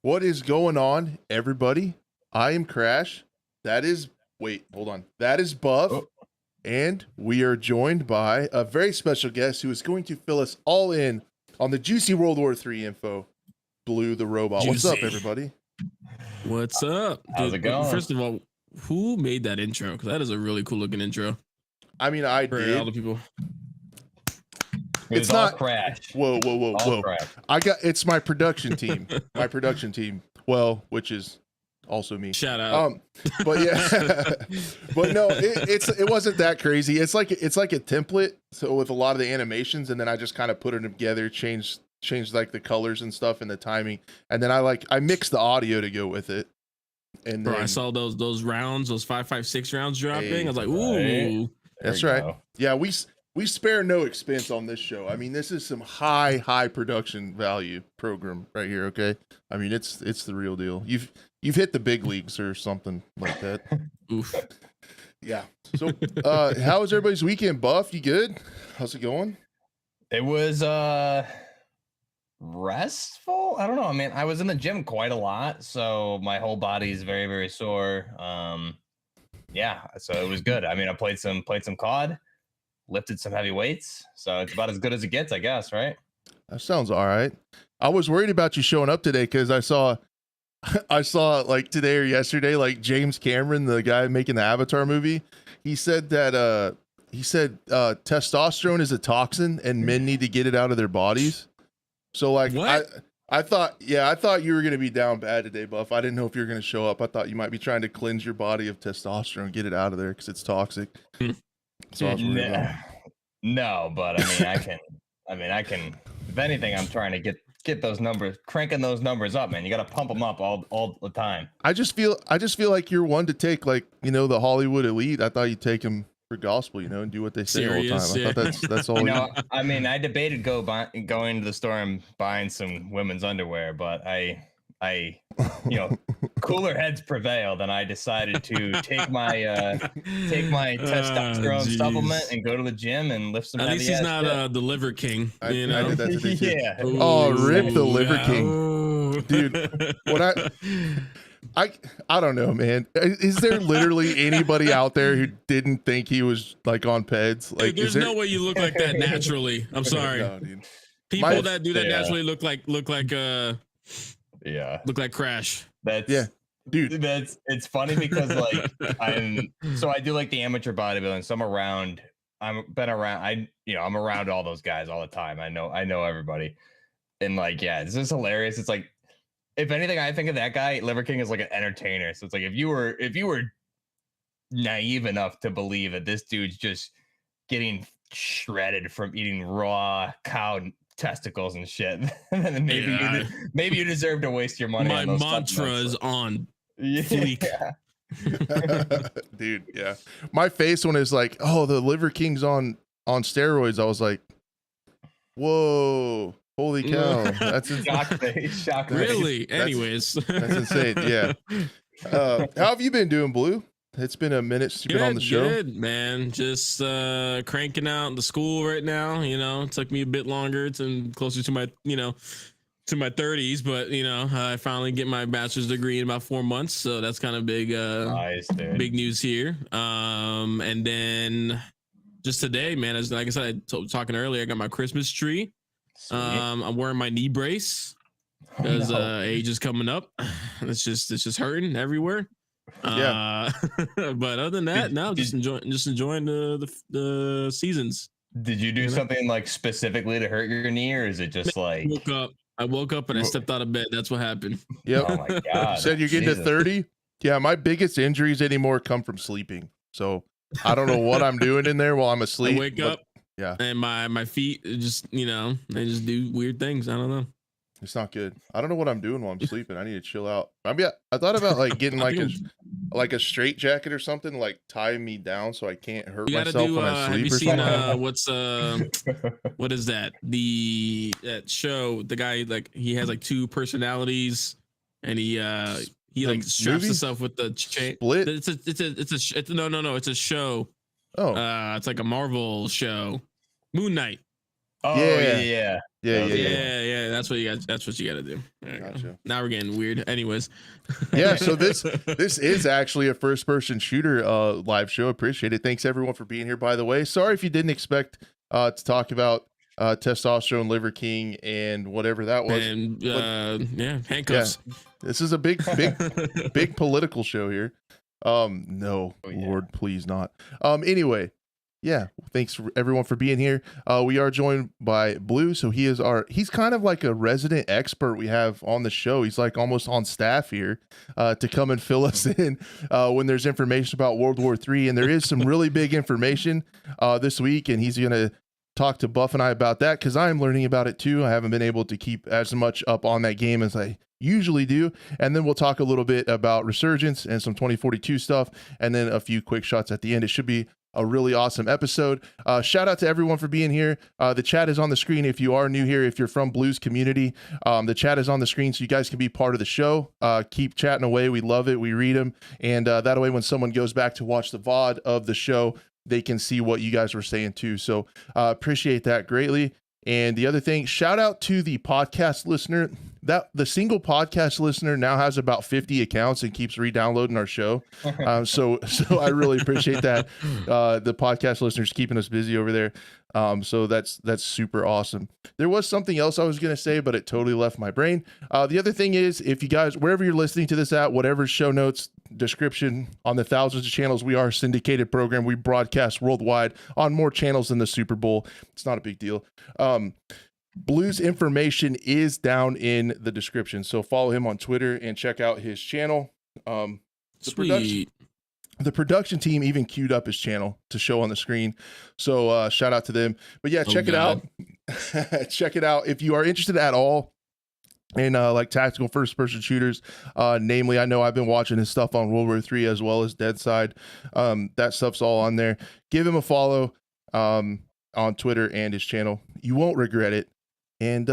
What is going on, everybody? I am Crash. Wait, hold on. That is Buff. Oh. And we are joined by a very special guest who is going to fill us all in on the juicy World War III info, BlueTheRobot. What's up, everybody? What's up? How's it going? First of all, who made that intro? Because that is a really cool looking intro. I mean, I For did. all the people. It's not Crash. Whoa. Crash. It's my production team. Well, which is also me. Shout out. But yeah, but no, it wasn't that crazy. It's like a template. So with a lot of the animations, and then I just kind of put it together, changed like the colors and stuff and the timing, and then I mixed the audio to go with it. And Bro, then, I saw those rounds, those 5.56 rounds dropping. Hey, I was like, ooh. That's right. Go. Yeah, we spare no expense on this show. I mean, this is some high production value program right here. Okay, I mean it's the real deal. You've hit the big leagues or something like that. Oof. Yeah. So, how was everybody's weekend? Buff, you good? How's it going? It was restful. I don't know. I mean, I was in the gym quite a lot, so my whole body is very, very sore. Yeah, so it was good. I mean, I played some COD, lifted some heavy weights, so it's about as good as it gets, I guess, right? That sounds all right. I was worried about you showing up today because I saw like today or yesterday, like James Cameron, the guy making the Avatar movie, he said that testosterone is a toxin and men need to get it out of their bodies. So like what? I thought you were gonna be down bad today, Buff. I didn't know if you were gonna show up. I thought you might be trying to cleanse your body of testosterone, get it out of there because it's toxic. So I was worried about it. No, but I can. If anything, I'm trying to get those numbers, cranking those numbers up, man. You got to pump them up all the time. I just feel like you're one to take, like, the Hollywood elite. I thought you'd take them for gospel, and do what they say all the time. Yeah. I thought that's all. I mean, I debated going to the store and buying some women's underwear, but I cooler heads prevailed, and I decided to take my testosterone supplement and go to the gym and lift some. At least he's not the liver king. I did that today too. Yeah. Oh, rip the liver king, dude. What I don't know, man. Is there literally anybody out there who didn't think he was like on peds? Like, dude, there's no way you look like that naturally. I'm sorry. No, dude. People that do that naturally look like Crash. Dude. It's funny because like I do like the amateur bodybuilding, so I'm around all those guys all the time. I know everybody, and like, yeah, it's just hilarious. It's like, if anything, I think of that guy, Liver King, as like an entertainer. So it's like, if you were naive enough to believe that this dude's just getting shredded from eating raw cow testicles and shit, then maybe you deserve to waste your money. My mantra is on fleek. Dude, yeah. My face when it's like, oh, the Liver King's on steroids, I was like, whoa. Holy cow! That's shock. Really? Anyways, that's insane. Yeah. How have you been doing, Blue? It's been a minute since you've been on the show. Good, man. Just cranking out the school right now. It took me a bit longer to closer to my to my 30s, but I finally get my bachelor's degree in about 4 months, so that's kind of big. Nice, dude. Big news here. And then just today, man, as like I said, talking earlier, I got my Christmas tree. Sweet. I'm wearing my knee brace because age is coming up. It's just hurting everywhere. Yeah. But other than that, just enjoying the seasons. Did you do something like specifically to hurt your knee, or is it just like I woke up and I stepped out of bed? That's what happened. Yep. Oh my god. Said you're getting to 30. Yeah, my biggest injuries anymore come from sleeping. So I don't know what I'm doing in there while I'm asleep. I wake up. Yeah. And my feet just, they just do weird things. I don't know. It's not good. I don't know what I'm doing while I'm sleeping. I need to chill out. I thought about like getting like a straight jacket or something, like tie me down so I can't hurt myself when I sleep. Have you seen what is that? That show, the guy, like, he has like two personalities, and he like straps himself with the chain. Split? No, it's a show. Oh. It's like a Marvel show. Moon Knight. Oh Yeah. yeah. Yeah, That was yeah, a yeah. good one. Yeah. That's what you got. That's what you got to do. There you go. Gotcha. Now we're getting weird. Anyways. Yeah, so this is actually a first person shooter live show. Appreciate it. Thanks everyone for being here, by the way. Sorry if you didn't expect to talk about testosterone, Liver King, and whatever that was. And But handcuffs. this is a big political show here. No, Oh, yeah. Lord, please not. Anyway, yeah, thanks for everyone for being here. We are joined by Blue, so he's kind of like a resident expert we have on the show. He's like almost on staff here to come and fill us in when there's information about World War III, and there is some really big information this week, and he's gonna talk to Buff and I about that because I'm learning about it too. I haven't been able to keep as much up on that game as I usually do. And then we'll talk a little bit about Resurgence and some 2042 stuff, and then a few quick shots at the end. It should be a really awesome episode. Shout out to everyone for being here. The chat is on the screen if you are new here, if you're from Blues community. The chat is on the screen so you guys can be part of the show. Keep chatting away. We love it. We read them. And that way when someone goes back to watch the VOD of the show, they can see what you guys were saying too. So appreciate that greatly. And the other thing, shout out to the podcast listener. That the single podcast listener now has about 50 accounts and keeps re-downloading our show. So I really appreciate that. The podcast listeners keeping us busy over there. So that's super awesome. There was something else I was going to say, but it totally left my brain. The other thing is, if you guys, wherever you're listening to this at, whatever show notes, description, on the thousands of channels, we are a syndicated program. We broadcast worldwide on more channels than the Super Bowl. It's not a big deal. Blue's information is down in the description. So follow him on Twitter and check out his channel. Sweet. The production team even queued up his channel to show on the screen. So shout out to them. But yeah, check it out. Check it out. If you are interested at all in like tactical first person shooters, namely, I know I've been watching his stuff on World War III as well as Dead Side. That stuff's all on there. Give him a follow on Twitter and his channel. You won't regret it. And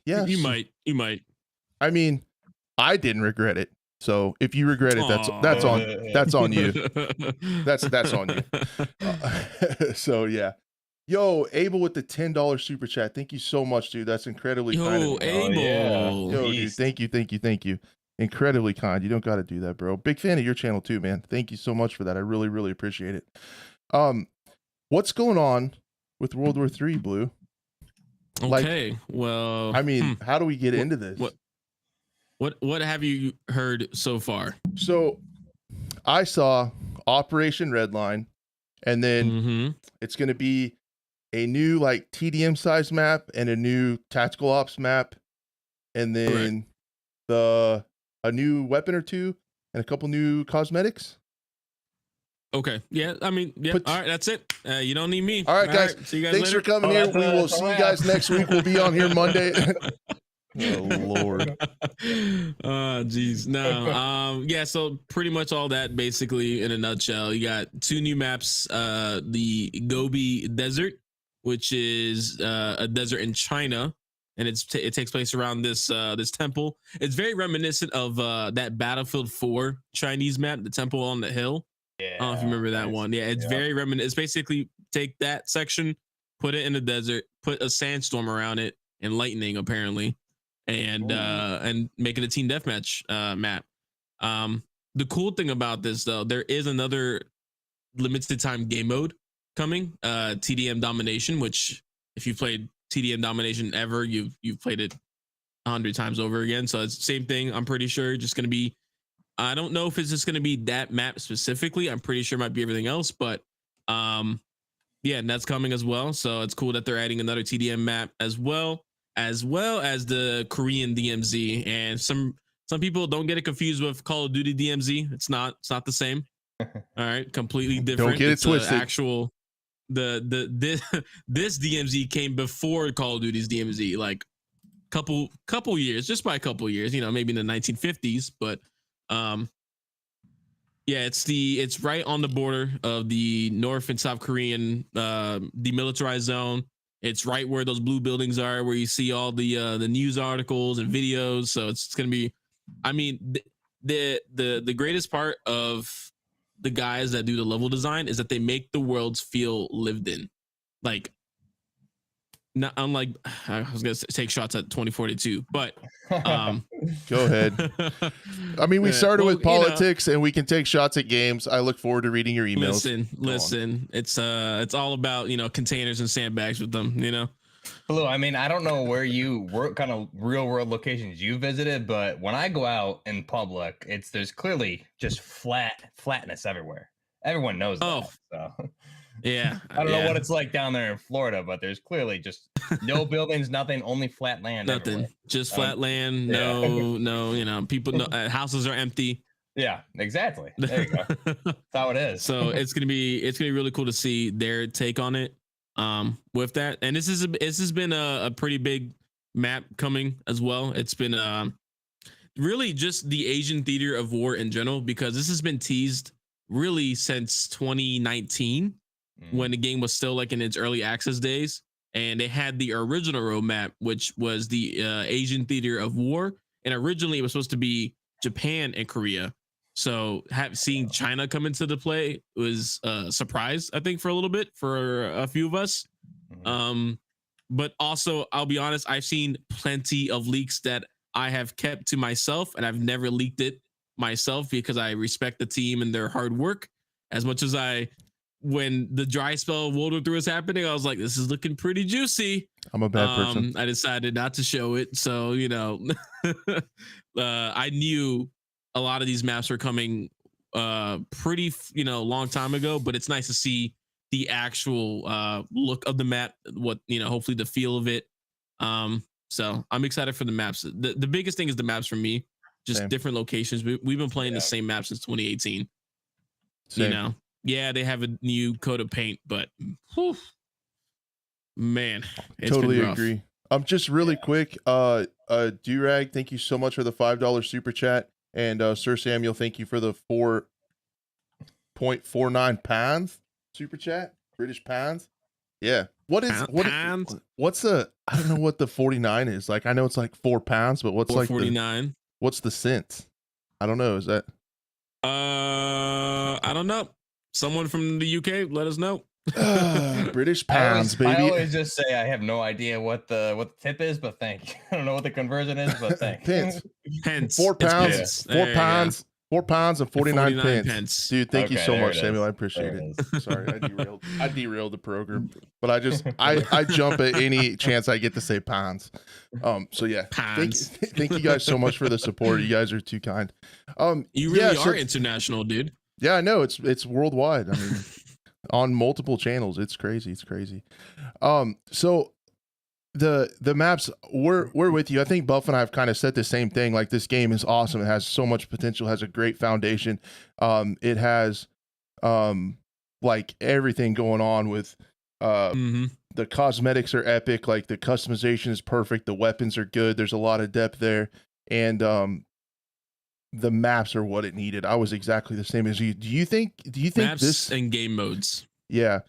yeah, You might. I mean, I didn't regret it. So if you regret it, that's on you. That's on you. So yeah. Yo, Abel with the $10 super chat. Thank you so much, dude. That's incredibly kind of you. Abel. Yo, dude, thank you. Incredibly kind. You don't got to do that, bro. Big fan of your channel too, man. Thank you so much for that. I really, really appreciate it. What's going on with World War III, Blue? Okay, well, I mean, how do we get into this? What have you heard so far? So I saw Operation Redline, and then it's going to be a new like TDM size map and a new tactical ops map, and then a new weapon or two and a couple new cosmetics. Okay. Yeah. I mean, yeah. All right. That's it. You don't need me. All right, guys. See you guys Thanks later. for coming here. We will see you guys next week. We'll be on here Monday. Oh Lord. Geez. No. Yeah. So pretty much all that basically in a nutshell. You got two new maps. The Gobi Desert, which is a desert in China, and it takes place around this temple. It's very reminiscent of that Battlefield 4 Chinese map, the temple on the hill. Yeah, I don't know if you remember that one. Yeah, it's very reminiscent. It's basically take that section, put it in the desert, put a sandstorm around it, and lightning apparently, and make it a team deathmatch map. The cool thing about this though, there is another limited time game mode coming, TDM Domination, which if you've played TDM Domination ever, you've played it 100 times over again. So it's the same thing. I'm pretty sure just going to be. I don't know if it's just going to be that map specifically. I'm pretty sure it might be everything else, but yeah, and that's coming as well. So it's cool that they're adding another TDM map as well as the Korean DMZ. And some people don't get it confused with Call of Duty DMZ. It's not the same. All right, completely different. Don't get it twisted. Actual this DMZ came before Call of Duty's DMZ, like couple years, just by a couple years. You know, maybe in the 1950s, but. Yeah, it's right on the border of the North and South Korean demilitarized zone. It's right where those blue buildings are, where you see all the news articles and videos. So it's gonna be, I mean, the greatest part of the guys that do the level design is that they make the worlds feel lived in. Like not unlike I was gonna take shots at 2042, but Go ahead. I mean, we started with well, you know, politics, and we can take shots at games. I look forward to reading your emails. listen. It's all about, you know, containers and sandbags with them, you know. Blue, I mean, I don't know where you work, kind of real world locations you visited, but when I go out in public, there's clearly just flatness everywhere. Everyone knows that. So. Yeah. I don't know what it's like down there in Florida, but there's clearly just no buildings, nothing, only flat land. Nothing, everywhere. just flat land. No, you know, people, houses are empty. Yeah, exactly. There you go. That's how it is. So it's gonna be really cool to see their take on it. With that, and this has been a pretty big map coming as well. It's been really just the Asian theater of war in general, because this has been teased really since 2019 when the game was still like in its early access days, and they had the original roadmap, which was the Asian theater of war, and originally it was supposed to be Japan and Korea. So seeing China come into the play was a surprise, I think, for a little bit for a few of us. But also, I'll be honest, I've seen plenty of leaks that I have kept to myself, and I've never leaked it myself because I respect the team and their hard work as much as when the dry spell of World War III was happening, I was like, this is looking pretty juicy. I'm a bad person. I decided not to show it. So, you know, I knew a lot of these maps were coming pretty, you know, long time ago, but it's nice to see the actual look of the map, what, you know, hopefully the feel of it. So I'm excited for the maps. The biggest thing is the maps for me, just different locations. We've been playing the same map since 2018. You know, yeah, they have a new coat of paint, but whew, man, it's totally been rough. agree. Just really quick, Durag, thank you so much for the $5 super chat. And Sir Samuel, thank you for the 4.49 pounds super chat. British pounds. Yeah. What's the, I don't know what the 49 is. Like, I know it's like 4 pounds, but what's like 49? What's the cents? I don't know. Is that? I don't know. Someone from the UK, let us know. British pounds, baby. I always just say I have no idea what the tip is, but thank you. I don't know what the conversion is, but thank you. Pence. 4 pounds. 4 pounds. 4 pounds and 49 pence. Dude, thank you so much, Samuel. I appreciate it. Sorry, I derailed the program, but I jump at any chance I get to say pounds. So yeah, thank you guys so much for the support. You guys are too kind. You really are international, dude. Yeah, I know. It's worldwide. I mean, on multiple channels. It's crazy. So the maps, we're with you. I think Buff and I have kind of said the same thing. Like, this game is awesome. It has so much potential, has a great foundation. It has like everything going on with the cosmetics are epic, like the customization is perfect, the weapons are good, there's a lot of depth there, and the maps are what it needed. I was exactly the same as you. Do you think maps this and game modes? Yeah.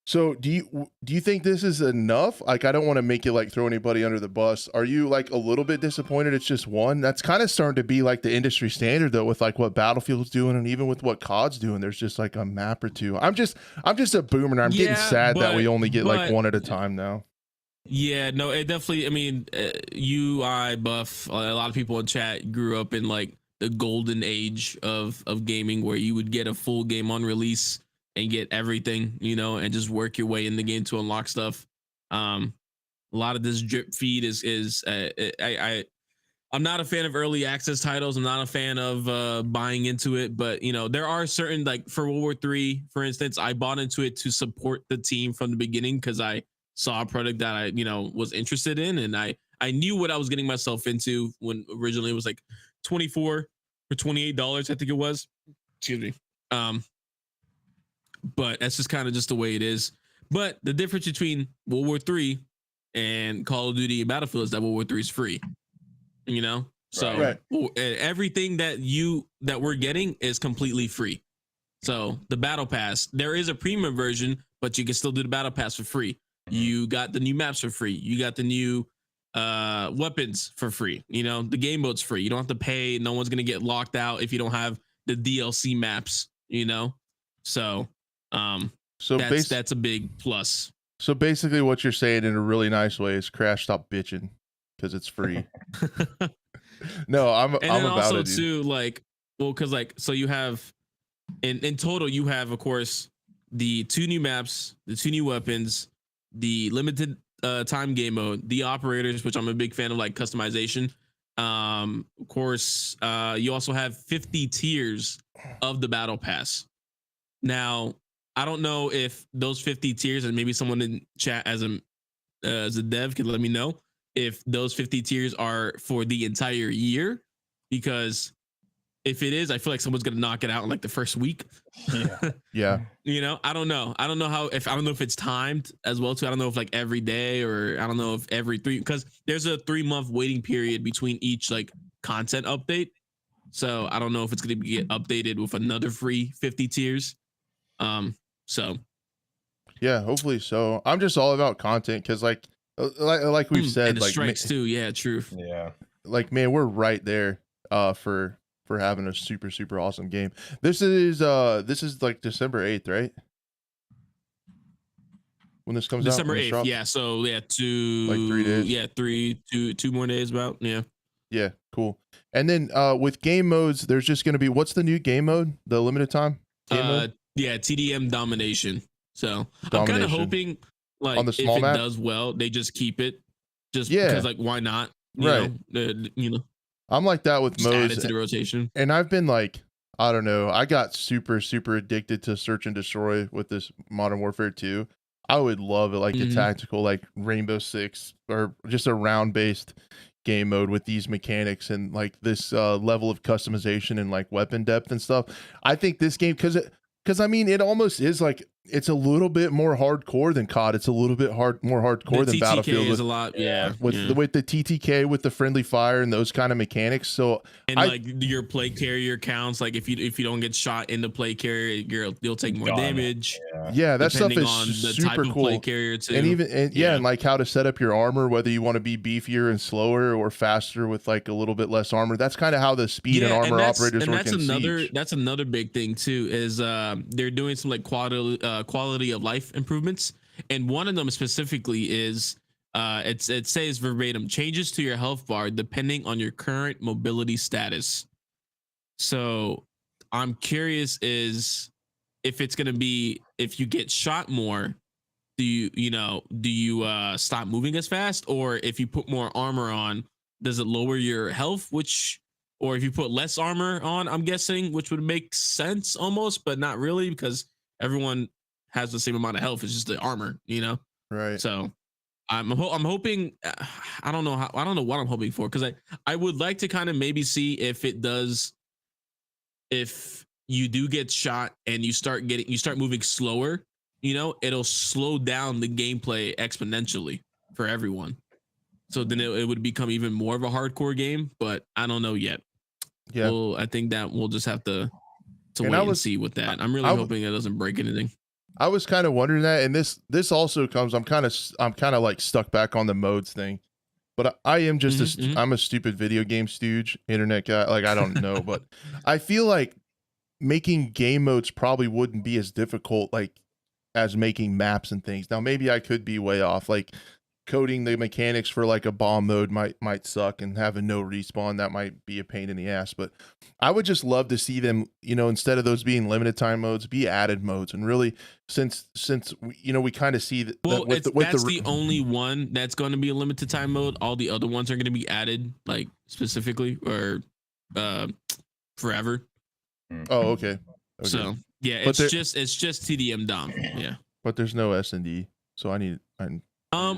So do you think this is enough? Like, I don't want to make it like throw anybody under the bus. Are you like a little bit disappointed it's just one? That's kind of starting to be like the industry standard though, with like what Battlefield's doing and even with what COD's doing. There's just like a map or two. I'm just a boomer and I'm getting sad that we only get like one at a time now. Yeah, no, it definitely, I mean, I, Buff, a lot of people in chat grew up in like the golden age of gaming, where you would get a full game on release and get everything, you know, and just work your way in the game to unlock stuff. A lot of this drip feed I'm not a fan of early access titles. I'm not a fan of buying into it, but you know, there are certain, like for World War III, for instance, I bought into it to support the team from the beginning because I saw a product that I, you know, was interested in, and I knew what I was getting myself into when originally it was like $24 or $28, I think it was. Excuse me. But that's just kind of just the way it is. But the difference between World War III and Call of Duty and Battlefield is that World War III is free. You know? So everything that we're getting is completely free. So the Battle Pass, there is a premium version, but you can still do the Battle Pass for free. You got the new maps for free. You got the new weapons for free. You know, the game mode's free. You don't have to pay. No one's gonna get locked out if you don't have the DLC maps, you know? So that's a big plus. So basically, what you're saying in a really nice way is Crash, stop bitching because it's free. No, I'm And then about also it, dude. too, like, well, because like, so you have in total, you have, of course, the 2 new maps, the 2 new weapons, the limited time game mode, the operators, which I'm a big fan of, like customization. Of course, you also have 50 tiers of the battle pass. Now, I don't know if those 50 tiers, and maybe someone in chat as a dev could let me know if those 50 tiers are for the entire year, because if it is, I feel like someone's gonna knock it out in like the first week. Yeah. Yeah. You know, I don't know. I don't know I don't know if it's timed as well too. I don't know if like every day, or I don't know if every 3, because there's a 3-month waiting period between each like content update. So I don't know if it's gonna get updated with another free 50 tiers. So Yeah, hopefully so. I'm just all about content because, like we've and said, the strikes too. Yeah, truth. Yeah. like man, we're right there for having a super super awesome game. This is like December 8th, right? When this comes out, December when this 8th. drops? Yeah. So yeah, Like 3 days. Yeah, 2 more days about. Yeah. Yeah, cool. And then with game modes, there's just going to be, what's the new game mode? The limited time game mode? Yeah, TDM domination. So I'm kind of Domination. hoping, like, On the if small it map? does well, they just keep it, just Yeah. because, like, why not? Right. You know, I'm like that with just add modes. it to the rotation. And I've been like, I don't know, I got super super addicted to search and destroy with this Modern Warfare 2. I would love it, like a Mhm. tactical, like Rainbow Six, or just a round based game mode with these mechanics and like this level of customization and like weapon depth and stuff. I think this game, because I mean, it almost is like, it's a little bit more hardcore than COD. It's a little bit more hardcore The than TTK Battlefield is with a lot, yeah, with yeah. the TTK, with the friendly fire and those kind of mechanics. So And like your play carrier counts. Like if you don't get shot in the play carrier, you'll take more Done. damage. yeah, that stuff Depending is on the super type of cool. play carrier too. And even Yeah. and like how to set up your armor, whether you want to be beefier and slower or faster with like a little bit less armor. That's kind of how the speed and armor operators work in Siege. That's another big thing too, is they're doing some like quality of life improvements, and one of them specifically is it says verbatim, changes to your health bar depending on your current mobility status. So I'm curious is if it's gonna be, if you get shot more, do you stop moving as fast, or if you put more armor on, does it lower your health? Which, or if you put less armor on, I'm guessing, which would make sense almost, but not really, because everyone has the same amount of health. It's just the armor, Right. So I'm hoping. I don't know what I'm hoping for, because I would like to kind of maybe see if it does. If you do get shot and you start moving slower, it'll slow down the gameplay exponentially for everyone. So then it would become even more of a hardcore game, but I don't know yet. Yeah. Well, I think that we'll just have to wait and see with that. I'm really hoping it doesn't break anything. I was kind of wondering that, and this also comes. I'm kind of like stuck back on the modes thing, but I am just I'm a stupid video game stooge, internet guy. Like, I don't know, but I feel like making game modes probably wouldn't be as difficult like as making maps and things. Now maybe I could be way off. Like coding the mechanics for like a bomb mode might suck, and having no respawn, that might be a pain in the ass. But I would just love to see them, instead of those being limited time modes, be added modes. And really, since we kind of see that. Well, that's the only one that's going to be a limited time mode. All the other ones are going to be added, like specifically or forever. Oh, okay. So yeah, it's just TDM Dom. Yeah, but there's no S&D, so I need.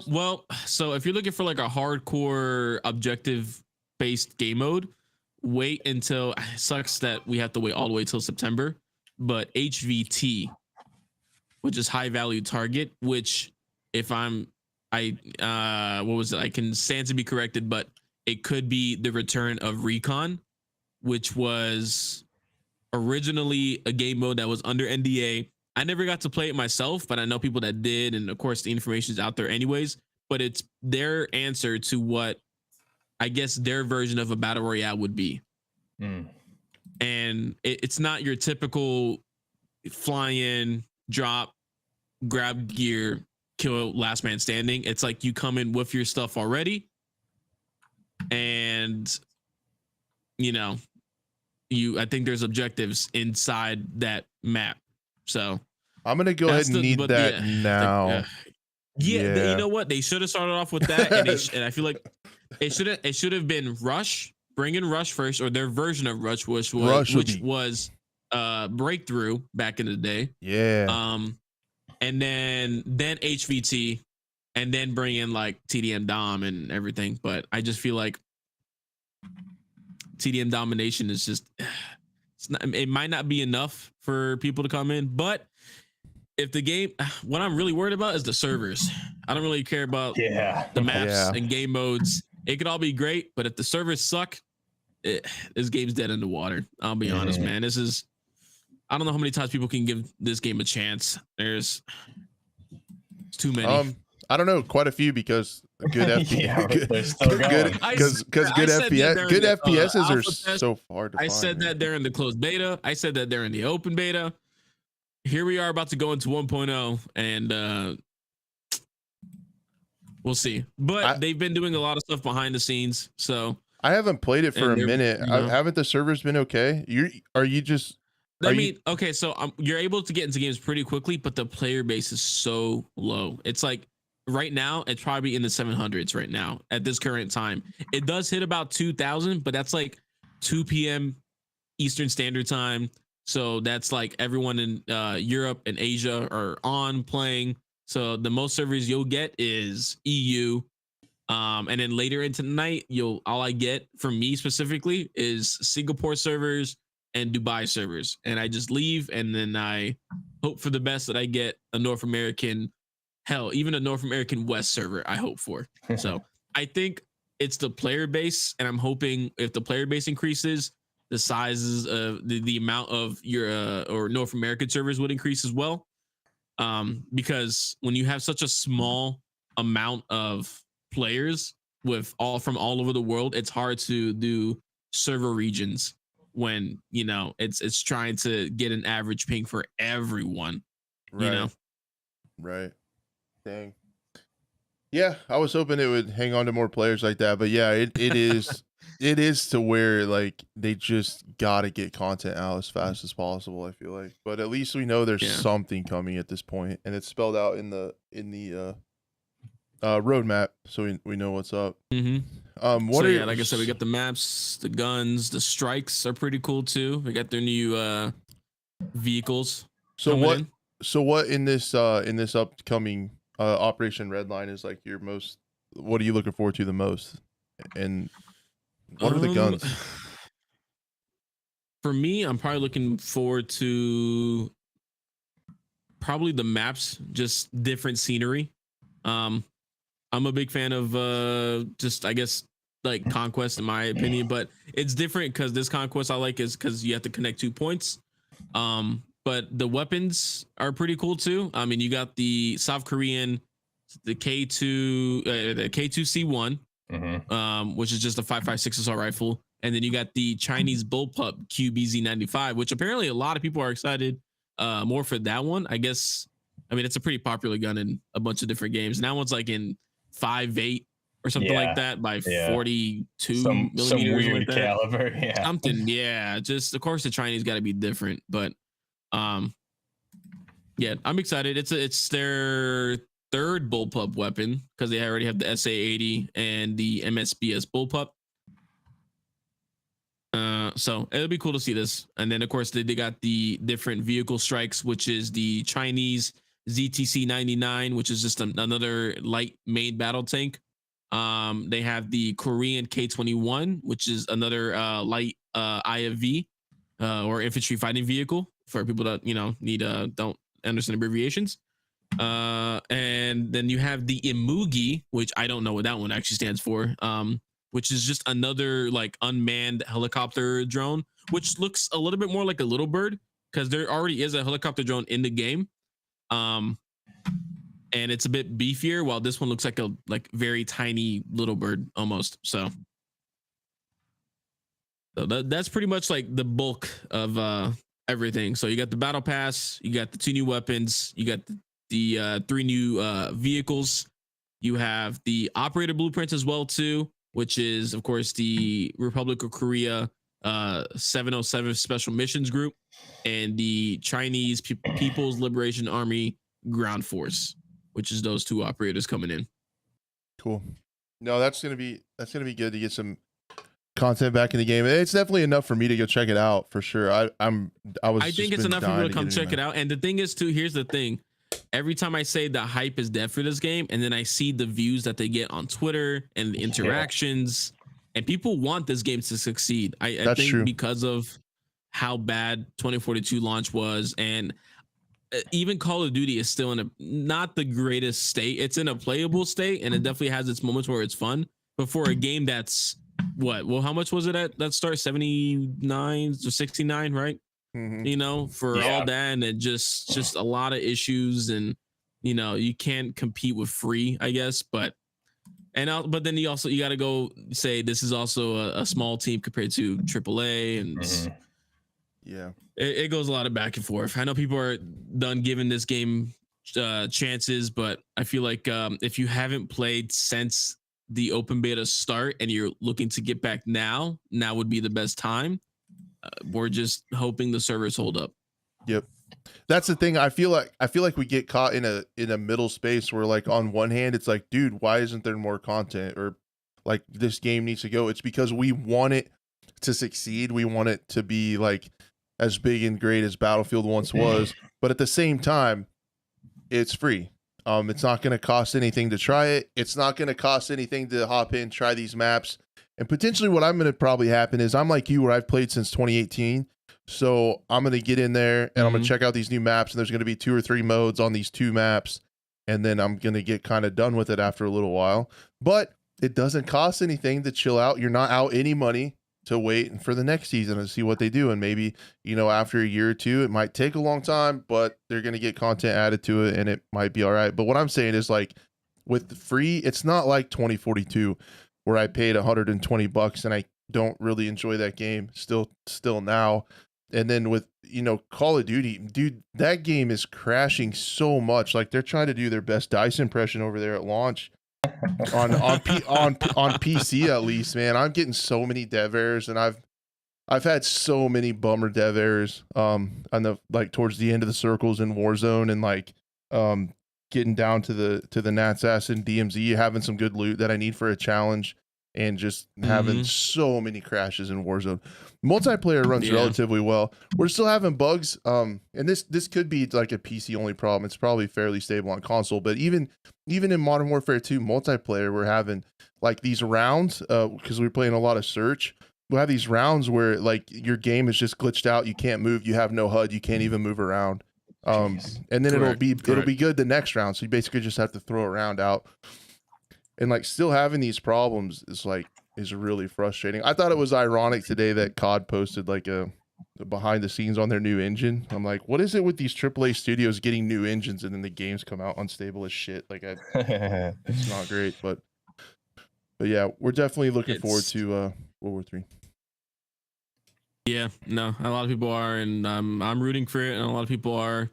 Well, so if you're looking for like a hardcore objective based game mode, wait until, it sucks that we have to wait all the way till September, but HVT, which is high value target, which if what was it? I can stand to be corrected, but it could be the return of Recon, which was originally a game mode that was under NDA. I never got to play it myself, but I know people that did, and of course the information is out there anyways. But it's their answer to what I guess their version of a battle royale would be. And it's not your typical fly in, drop, grab gear, kill last man standing. It's like you come in with your stuff already, and you know, I think there's objectives inside that map. So I'm gonna go ahead and need that now. You know what? They should have started off with that, and I feel like it should have been Rush. Bring in Rush first, or their version of Rush, which was Breakthrough back in the day. Yeah. And then HVT, and then bring in like TDM Dom and everything. But I just feel like TDM domination is just it might not be enough for people to come in. But if the game, what I'm really worried about is the servers. I don't really care about the maps and game modes. It could all be great, but if the servers suck, this game's dead in the water. I'll be honest, man. I don't know how many times people can give this game a chance. There's too many. I don't know, quite a few, because good FPS, good FPSs are so hard to find. I said that they're in the closed beta. I said that they're in the open beta. Here we are about to go into 1.0, and we'll see. But they've been doing a lot of stuff behind the scenes, so I haven't played it for a minute. Haven't the servers been okay? Okay, so you're able to get into games pretty quickly, but the player base is so low. It's like right now, it's probably in the 700s right now at this current time. It does hit about 2,000, but that's like 2 p.m. Eastern Standard Time. So that's like everyone in Europe and Asia are on playing. So the most servers you'll get is EU. And then later into the night, all I get from me specifically is Singapore servers and Dubai servers. And I just leave, and then I hope for the best that I get a North American, even a North American West server, I hope for. So I think it's the player base, and I'm hoping if the player base increases, the sizes of the amount of your or North American servers would increase as well. Because when you have such a small amount of players from all over the world, it's hard to do server regions when it's trying to get an average ping for everyone. Right. Dang. Yeah, I was hoping it would hang on to more players like that, but yeah, it is it is to where like they just gotta get content out as fast as possible, I feel like. But at least we know there's something coming at this point, and it's spelled out in the roadmap, so we know what's up. Like I said, we got the maps, the guns, the strikes are pretty cool too. We got their new vehicles. So what in this upcoming Operation Redline is like what are you looking forward to the most, and what are the guns? For me, I'm probably looking forward to probably the maps, just different scenery. I'm a big fan of just, I guess, like Conquest in my opinion, but it's different because this Conquest I like is because you have to connect 2 points. But the weapons are pretty cool too. I mean, you got the South Korean, the K2C1, which is just a 5.56 assault rifle, and then you got the Chinese bullpup QBZ95, which apparently a lot of people are excited more for that one. I guess. I mean, it's a pretty popular gun in a bunch of different games, and that one's like in 5.8 or something like that by 42 millimeters. Some weird like that. caliber, something. Just of course the Chinese got to be different, but I'm excited. It's their third bullpup weapon because they already have the SA80 and the MSBS bullpup. So it'll be cool to see this. And then of course they got the different vehicle strikes, which is the Chinese ZTC 99, which is just another light main battle tank. They have the Korean K21, which is another light IFV or infantry fighting vehicle for people that don't understand abbreviations. And then you have the Imugi, which I don't know what that one actually stands for. Which is just another like unmanned helicopter drone, which looks a little bit more like a little bird because there already is a helicopter drone in the game. And it's a bit beefier, while this one looks like a very tiny little bird almost. So that's pretty much like the bulk of everything. So you got the battle pass, you got the 2 new weapons, you got the 3 new vehicles. You have the operator blueprints as well too, which is of course the Republic of Korea 707 Special Missions Group and the Chinese People's Liberation Army Ground Force, which is those 2 operators coming in. Cool. No, that's gonna be good to get some content back in the game. It's definitely enough for me to go check it out for sure. I think it's enough for people to come check it out. And the thing is too, here's the thing. Every time I say the hype is dead for this game, and then I see the views that they get on Twitter and the interactions, and people want this game to succeed. I think true. Because of how bad 2042 launch was, and even Call of Duty is still in a not the greatest state. It's in a playable state, and it definitely has its moments where it's fun. But for a game that's how much was it at that start? 79 or 69, right? Mm-hmm. You know, for all that, and it just a lot of issues, and you know, you can't compete with free, I guess. But then you got to go say this is also a small team compared to AAA, and it goes a lot of back and forth. I know people are done giving this game chances, but I feel like if you haven't played since the open beta start and you're looking to get back now would be the best time. We're just hoping the servers hold up. Yep. That's the thing. I feel like we get caught in a middle space where, like, on one hand it's like, dude, why isn't there more content, or like this game needs to go. It's because we want it to succeed. We want it to be like as big and great as Battlefield once was, but at the same time, it's free. It's not going to cost anything to try it. It's not going to cost anything to hop in, try these maps. And potentially what I'm going to probably happen is I'm like you, where I've played since 2018. So I'm going to get in there and I'm going to check out these new maps, and there's going to be 2 or 3 modes on these 2 maps. And then I'm going to get kind of done with it after a little while, but it doesn't cost anything to chill out. You're not out any money to wait for the next season and see what they do. And maybe, you know, after a year or 2, it might take a long time, but they're going to get content added to it and it might be all right. But what I'm saying is, like, with the free, it's not like 2042 where I paid $120 and I don't really enjoy that game still now. And then with, you know, Call of Duty, dude, that game is crashing so much. Like, they're trying to do their best DICE impression over there at launch on PC at least, man. I'm getting so many dev errors, and I've had so many bummer dev errors on the, like, towards the end of the circles in Warzone, and like getting down to the Nat's ass in DMZ, having some good loot that I need for a challenge, and just having so many crashes in Warzone. Multiplayer runs relatively well. We're still having bugs, and this could be like a PC only problem. It's probably fairly stable on console, but even in Modern Warfare 2 multiplayer, we're having like these rounds because we're playing a lot of search. We'll have these rounds where, like, your game is just glitched out. You can't move. You have no HUD. You can't even move around. And then it'll be good the next round. So you basically just have to throw a round out. And like, still having these problems is really frustrating. I thought it was ironic today that COD posted like a behind the scenes on their new engine. I'm like, what is it with these AAA studios getting new engines and then the games come out unstable as shit? Like, it's not great, but yeah, we're definitely looking forward to World War 3. Yeah, no, a lot of people are, and I'm rooting for it, and a lot of people are.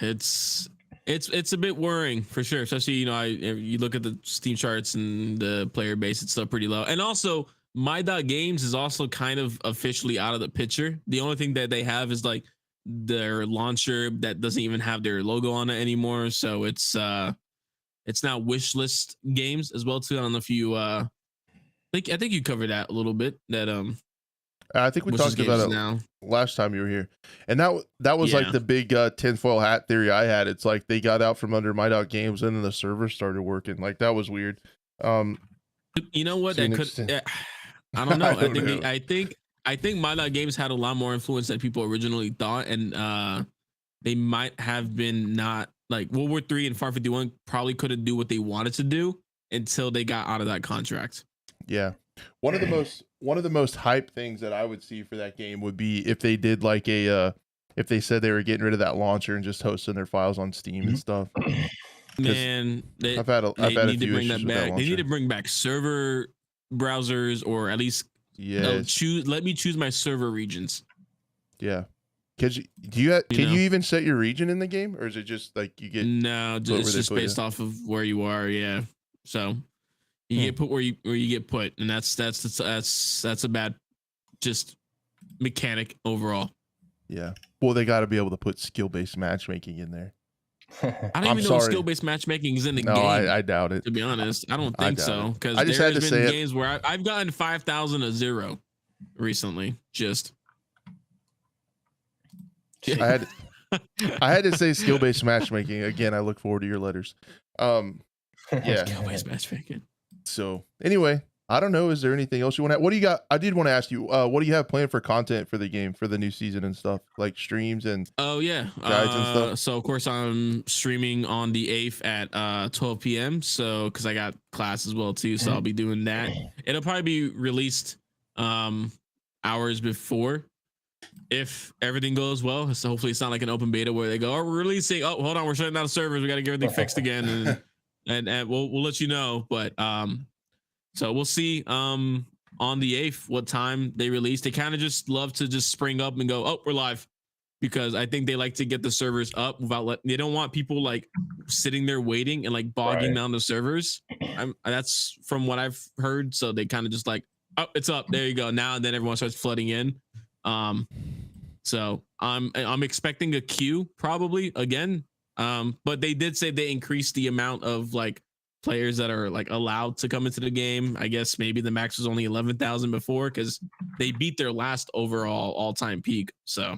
It's a bit worrying for sure, especially, you know, you look at the Steam charts and the player base, it's still pretty low. And also, My.Games is also kind of officially out of the picture. The only thing that they have is like their launcher that doesn't even have their logo on it anymore. So it's now wishlist games as well too. I don't know if you I think you covered that a little bit. That I think we talked about it now last time you were here, and that was like the big tinfoil hat theory I had. It's like they got out from under My.Games and then the server started working. Like, that was weird. You know what? That could. I don't know. I think My.Games had a lot more influence than people originally thought, and they might have been not like World War 3 and Far 51 probably couldn't do what they wanted to do until they got out of that contract. Yeah. One of the most hype things that I would see for that game would be if they did like if they said they were getting rid of that launcher and just hosting their files on Steam and stuff. Man, I've had a few issues with that launcher. They need to bring back server browsers, or at least let me choose my server regions. Yeah. Cause do you You can know? you even set your region in the game, or is it just like you get No, put where it's they just put you? based off of where you are. Yeah. So you Hmm. get put where you get put, and that's a bad just mechanic overall. Yeah. Well, they got to be able to put skill-based matchmaking in there. I don't I'm even know sorry. skill based matchmaking is in the No, game. I doubt it. To be honest, I don't I think doubt so it. because I just there had has to been say it. games where I've gotten 5,000 a zero recently. Just I had to say skill-based matchmaking again. I look forward to your letters. Yeah. skill based matchmaking. So anyway, I don't know. Is there anything else you want to? What do you got? I did want to ask you. What do you have planned for content for the game for the new season and stuff, like streams and Oh yeah. guides and stuff? So of course I'm streaming on the 8th at 12 p.m. So because I got class as well too, so I'll be doing that. It'll probably be released hours before if everything goes well. So hopefully it's not like an open beta where they go, "Oh, we're releasing. Oh, hold on, we're shutting down the servers. We got to get everything fixed again." And we'll let you know. But so we'll see on the 8th what time they release. They kind of just love to just spring up and go, "Oh, we're live," because I think they like to get the servers up without they don't want people like sitting there waiting and like bogging down the servers. That's from what I've heard. So they kind of just like, "Oh, it's up. There you go." Now and then everyone starts flooding in. So I'm expecting a queue probably again. But they did say they increased the amount of like players that are like allowed to come into the game. I guess maybe the max was only 11,000 before because they beat their last overall all-time peak. So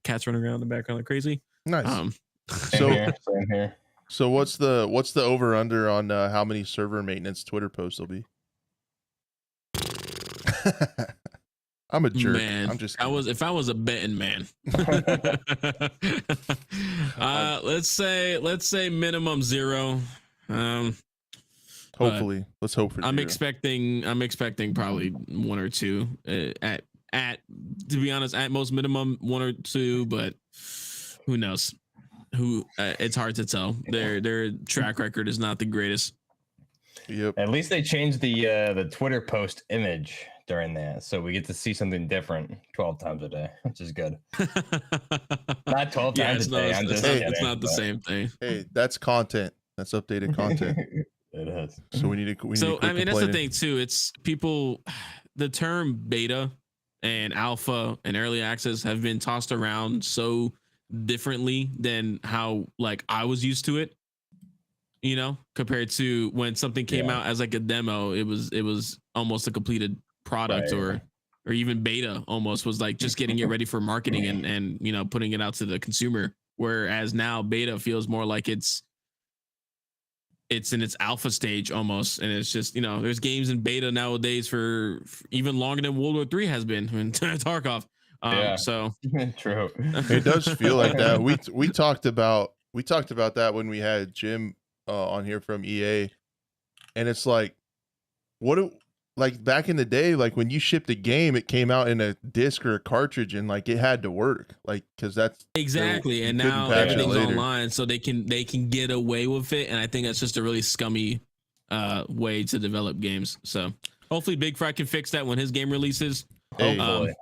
cats running around in the background like crazy. Nice. Same here. So what's the over under on how many server maintenance Twitter posts will be? I'm a jerk. Man, I'm just if I was a betting man. Let's say minimum 0. hopefully. Let's hope for 0. I'm expecting probably 1 or 2 at to be honest, at most minimum 1 or 2, but who knows? It's hard to tell. Their track record is not the greatest. Yep. At least they changed the Twitter post image during that, so we get to see something different 12 times a day, which is good. Not 12 times a day. It's not the same thing. Hey, that's content. That's updated content. It is. So we need to. So I mean, that's the thing too. It's people. The term beta and alpha and early access have been tossed around so differently than how like I was used to it. You know, compared to when something came out as like a demo, it was almost a completed product, or even beta almost was like just getting it ready for marketing and you know putting it out to the consumer. Whereas now beta feels more like it's in its alpha stage almost, and it's just, you know, there's games in beta nowadays for even longer than World War III has been in Tarkov. So true. It does feel like that. We talked about that when we had Jim on here from EA, and it's like, like back in the day, like when you shipped a game, it came out in a disc or a cartridge, and like it had to work, like because that's exactly. And now everything's online, so they can get away with it. And I think that's just a really scummy way to develop games. So hopefully Big Fry can fix that when his game releases. Hopefully.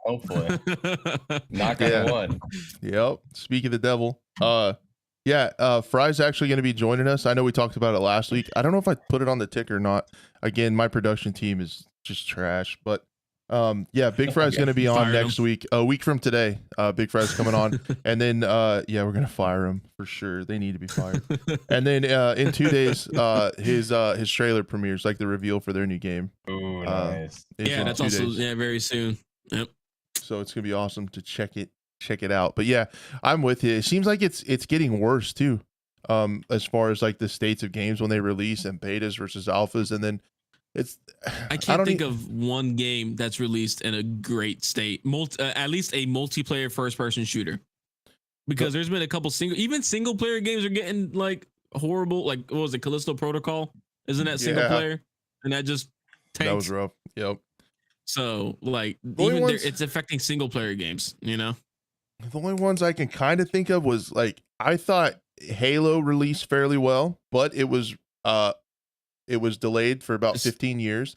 Knock on wood. Yep. Speak of the devil. Fry's actually going to be joining us. I know we talked about it last week. I don't know if I put it on the tick or not. Again, my production team is just trash, but Big Fry's going to be on next week, a week from today. Big Fry's coming on, and then we're going to fire him for sure. They need to be fired. And then in 2 days, his trailer premieres, like the reveal for their new game. Ooh, nice. Yeah, that's also very soon. Yep. So it's going to be awesome to check it out. But yeah, I'm with you. It seems like it's getting worse too, as far as like the states of games when they release and betas versus alphas, and then I can't think of one game that's released in a great state, at least a multiplayer first person shooter, because there's been a couple single player games are getting like horrible. Like what was it, Callisto Protocol? Isn't that single player? And that just tanked. That was rough. Yep. So like it's affecting single player games, you know. The only ones I can kind of think of was like, I thought Halo released fairly well, but it was delayed for about 15 years.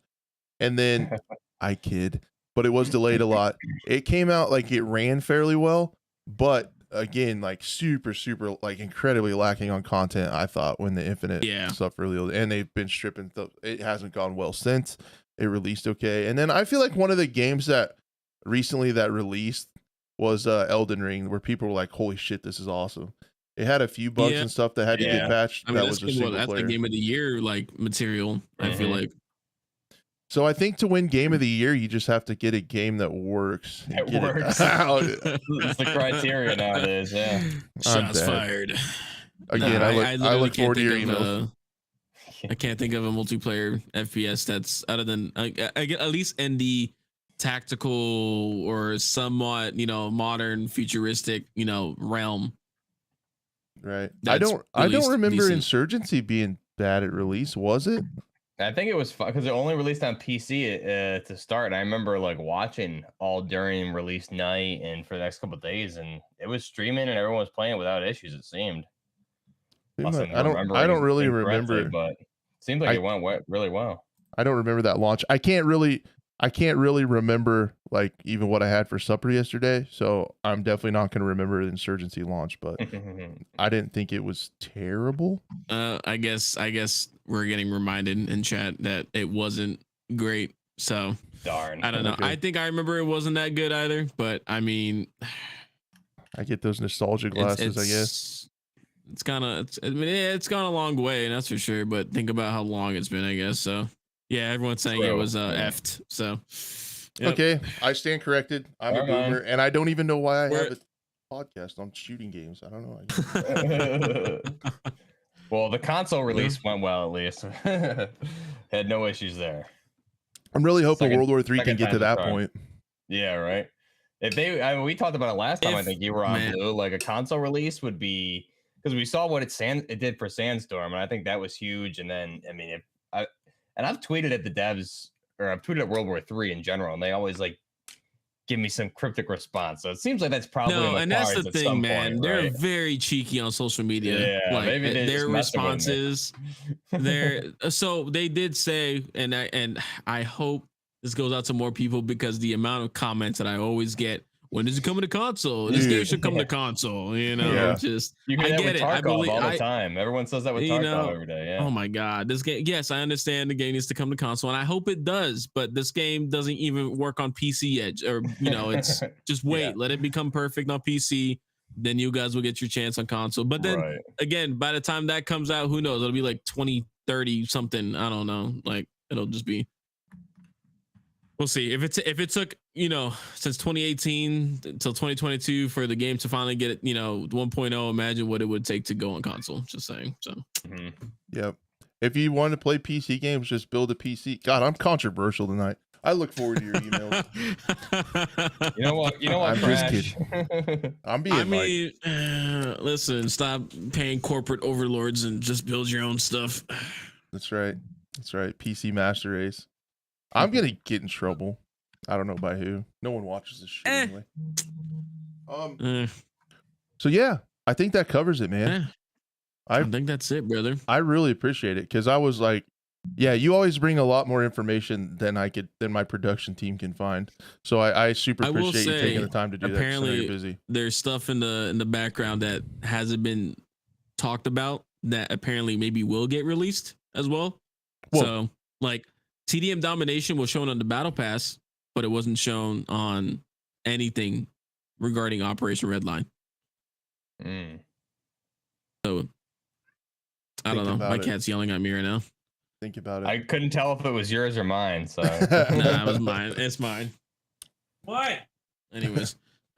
And then I kid, but it was delayed a lot. It came out like it ran fairly well, but again, like super like incredibly lacking on content. I thought when the Infinite stuff released, and they've been stripping stuff. It hasn't gone well since it released. Okay, and then I feel like one of the games that recently that released was Elden Ring, where people were like, "Holy shit, this is awesome." It had a few bugs and stuff that had to get patched. I mean, that was a single that's player. the game of the year like material. I feel like. So I think to win game of the year, you just have to get a game that works. That works. That's the criteria nowadays. Yeah. Shots fired. Again, I look forward to your emails. I can't think of a multiplayer FPS that's other than I get at least in the tactical or somewhat, modern futuristic, realm. Right. I don't remember decent. Insurgency being bad at release, was it? I think it was fun because it only released on PC to start. And I remember like watching all during release night and for the next couple of days, and it was streaming and everyone was playing without issues. It seemed. I don't really remember, but it seemed like it went really well. I don't remember that launch. I can't really remember like even what I had for supper yesterday. So I'm definitely not going to remember the Insurgency launch, but I didn't think it was terrible. I guess we're getting reminded in chat that it wasn't great. So darn. I don't know. Okay. I think I remember it wasn't that good either, but I mean, I get those nostalgia glasses, I guess. It's gone a long way, and that's for sure. But think about how long it's been, I guess. So yeah, everyone's saying it was effed. So yep. Okay, I stand corrected. I'm a boomer, and I don't even know why I have a podcast on shooting games. I don't know. Well, the console release went well, at least. Had no issues there. I'm really hoping World War III can get to that point. Yeah, right. If we talked about it last time. I think you were on Blue. Like a console release would be, because we saw what it did for Sandstorm, and I think that was huge. And then, I mean, I've tweeted at the devs, or I've tweeted at World War III in general, and they always like give me some cryptic response. So it seems like that's probably and that's the thing, man. Point, they're very cheeky on social media. Yeah, like maybe their responses. So they did say, and I hope this goes out to more people, because the amount of comments that I always get, when does it come to console? This game should come to console. Just I get it. I believe all the time. Everyone says that with Tarkov every day. Yeah. Oh my god, this game. Yes, I understand the game needs to come to console, and I hope it does. But this game doesn't even work on PC yet, or it's just wait, let it become perfect on PC. Then you guys will get your chance on console. But then again, by the time that comes out, who knows? It'll be like 2030 something. I don't know. Like it'll just be. We'll see if it took since 2018 until 2022 for the game to finally get it 1.0. Imagine what it would take to go on console. Just saying. So Yep. If you want to play PC games, just build a PC. God, I'm controversial tonight. I look forward to your emails. You know what? I'm just kidding. I'm being. Listen. Stop paying corporate overlords and just build your own stuff. That's right. PC Master Race. I'm gonna get in trouble. I don't know by who. No one watches this shit anyway. So yeah, I think that covers it, man. I think that's it, brother. I really appreciate it, because I was like, yeah, you always bring a lot more information than my production team can find. So I super appreciate you taking the time to do that. Apparently, you're busy. There's stuff in the background that hasn't been talked about that apparently maybe will get released as well. So like. TDM Domination was shown on the Battle Pass, but it wasn't shown on anything regarding Operation Redline. So I don't know. My cat's yelling at me right now. Think about it. I couldn't tell if it was yours or mine. So nah, it was mine. It's mine. What? Anyways.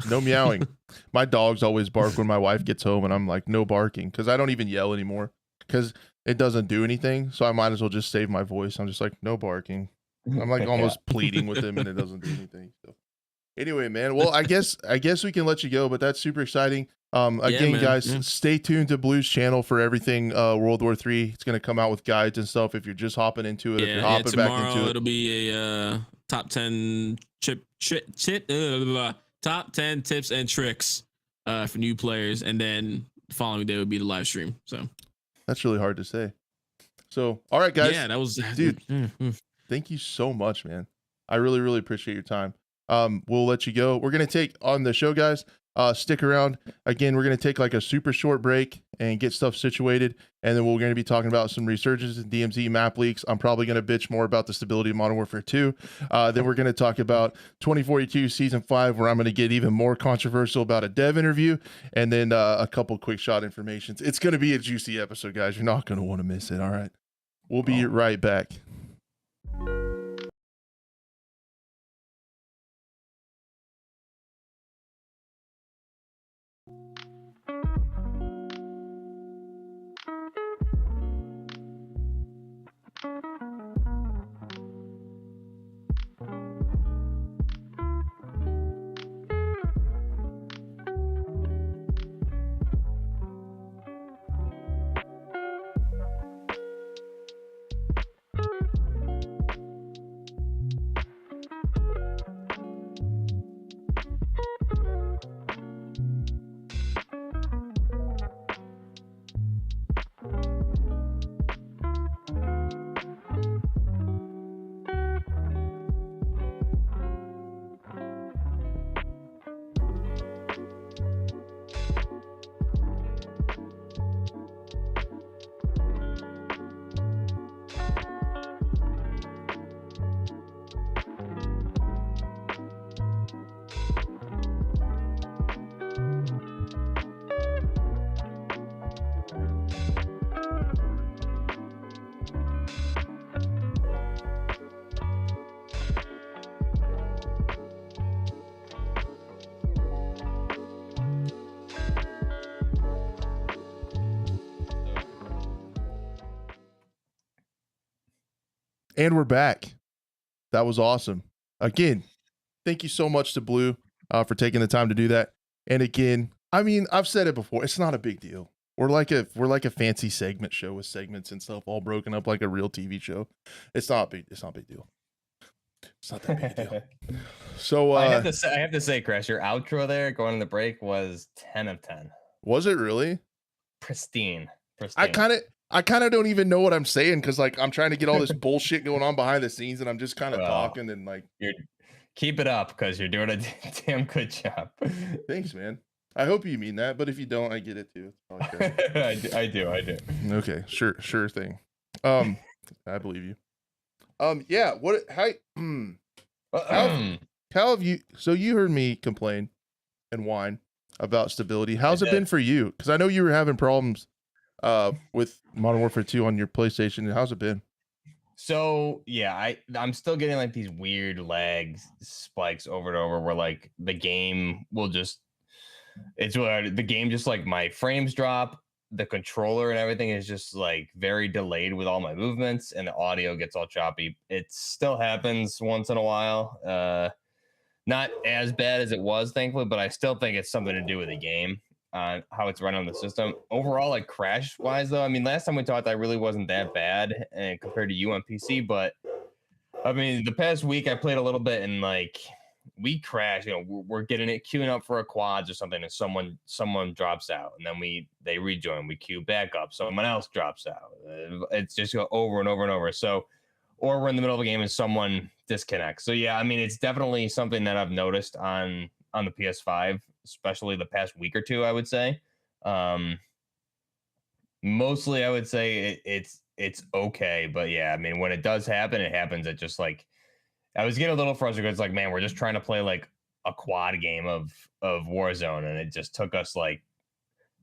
No meowing. My dogs always bark when my wife gets home, and I'm like, no barking, because I don't even yell anymore, because it doesn't do anything. So I might as well just save my voice. I'm just like, no barking. I'm like almost pleading with him, and it doesn't do anything. So anyway, man. Well, I guess we can let you go, but that's super exciting. Again, guys, stay tuned to Blue's channel for everything World War III. It's going to come out with guides and stuff if you're just hopping into it. If you're hopping back into it, it'll be a top 10 top 10 tips and tricks for new players, and then the following day would be the live stream. So that's really hard to say. So, all right, guys. Yeah, that was, dude. Thank you so much, man. I really, really appreciate your time. We'll let you go. We're going to take on the show, guys. Stick around. Again, we're going to take like a super short break and get stuff situated. And then we're going to be talking about some resurgence in DMZ map leaks. I'm probably going to bitch more about the stability of Modern Warfare 2. Then we're going to talk about 2042 Season 5, where I'm going to get even more controversial about a dev interview. And then a couple quick shot informations. It's going to be a juicy episode, guys. You're not going to want to miss it. All right. We'll be right back. And we're back. That was awesome. Again, thank you so much to Blue for taking the time to do that. And again, I mean, I've said it before. It's not a big deal. We're like a fancy segment show with segments and stuff all broken up like a real TV show. It's not big. It's not a big deal. It's not that big a deal. So I have to say, Crash, your outro there going on the break was 10 of 10. Was it really? Pristine. I kind of don't even know what I'm saying because like I'm trying to get all this bullshit going on behind the scenes and I'm just kind of talking and like keep it up because you're doing a damn good job. Thanks, man. I hope you mean that, but if you don't, I get it too. I do. Okay, sure thing. I believe you. Yeah. How have you? So you heard me complain and whine about stability. How's it been for you? Because I know you were having problems with Modern Warfare 2 on your PlayStation. How's it been? So yeah, I'm still getting like these weird lag spikes over and over where like the game will just like my frames drop, the controller and everything is just like very delayed with all my movements and the audio gets all choppy. It still happens once in a while. Not as bad as it was, thankfully, but I still think it's something to do with the game. How it's run on the system overall, like crash wise though. I mean, last time we talked, I really wasn't that bad and compared to you on PC, but I mean, the past week I played a little bit and like we crash. You know, we're getting it queuing up for a quads or something, and someone drops out, and then they rejoin. We queue back up, someone else drops out. It's just go over and over and over. So, or we're in the middle of a game and someone disconnects. So yeah, I mean, it's definitely something that I've noticed on the PS5. Especially the past week or two, I would say. Mostly, I would say it's okay, but yeah, I mean, when it does happen, it happens. It just like I was getting a little frustrated. It's like, man, we're just trying to play like a quad game of Warzone, and it just took us like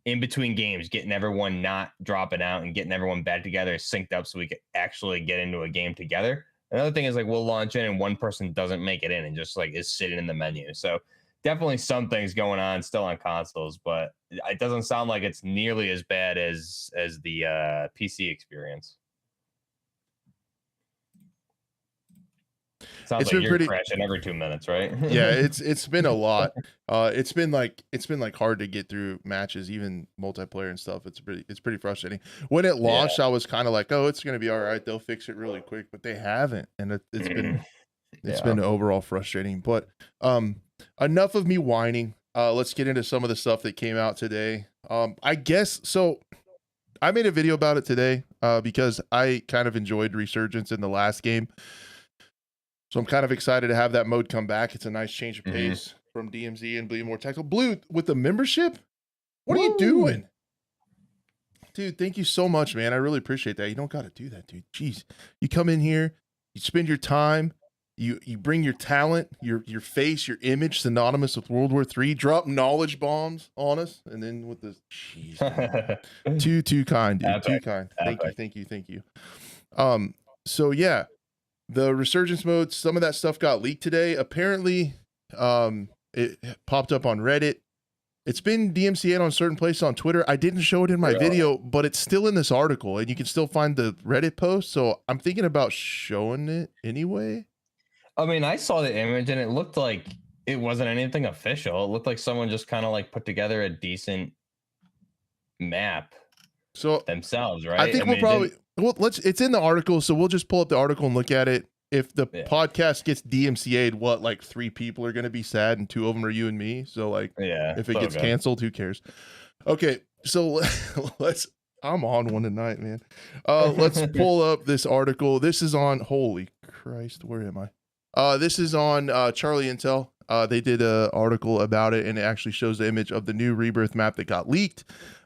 in between games, getting everyone not dropping out and getting everyone back together, synced up, so we could actually get into a game together. Another thing is like we'll launch in and one person doesn't make it in and just like is sitting in the menu. So definitely some things going on still on consoles, but it doesn't sound like it's nearly as bad as the PC experience. Sounds it's like been you're pretty crashing every 2 minutes, right? Yeah, it's been a lot. It's been like hard to get through matches, even multiplayer and stuff. It's pretty frustrating. When it launched, I was kind of like, oh, it's gonna be all right. They'll fix it really quick, but they haven't, and it's been been overall frustrating. But enough of me whining. Let's get into some of the stuff that came out today. I guess so. I made a video about it today because I kind of enjoyed Resurgence in the last game. So I'm kind of excited to have that mode come back. It's a nice change of pace. from DMZ and Bleed More Tactical. Blue with the membership? What are you Woo! doing? Dude, thank you so much, man. I really appreciate that. You don't got to do that, dude. Jeez. You come in here, you spend your time, you bring your talent, your face, your image synonymous with World War III, drop knowledge bombs on us, and then with this, jeez, man. too kind, dude. Too Epic. kind. Epic. Thank you. So yeah, the resurgence mode, some of that stuff got leaked today. Apparently, it popped up on Reddit. It's been DMCA'd on certain places on Twitter. I didn't show it in my video, but it's still in this article, and you can still find the Reddit post. So I'm thinking about showing it anyway. I mean, I saw the image, and it looked like it wasn't anything official. It looked like someone just kind of like put together a decent map So themselves, right? I think we'll probably it's in the article, so we'll just pull up the article and look at it. If the podcast gets DMCA'd, what, like 3 people are going to be sad and 2 of them are you and me. So like, if it gets canceled, who cares? Okay. So I'm on one tonight, man. Let's pull up this article. This is on, holy Christ, where am I? This is on Charlie Intel. They did an article about it, and it actually shows the image of the new Rebirth map that got leaked.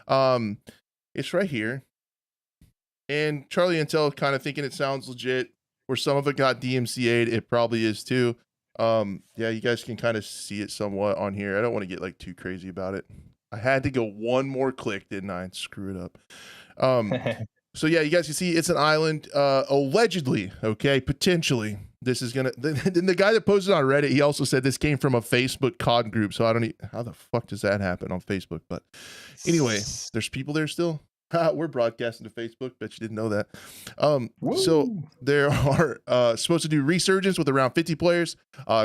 It's right here. And Charlie Intel kind of thinking it sounds legit. Where some of it got DMCA'd, it probably is too. Yeah, you guys can kind of see it somewhat on here. I don't want to get like too crazy about it. I had to go one more click, didn't I? Screw it up. So yeah, you guys can see it's an island, allegedly, okay, potentially. This is gonna, the guy that posted on Reddit, he also said this came from a Facebook COD group, so I don't know, how the fuck does that happen on Facebook? But anyway, there's people there still. We're broadcasting to Facebook. Bet you didn't know that. So there are supposed to do resurgence with around 50 players,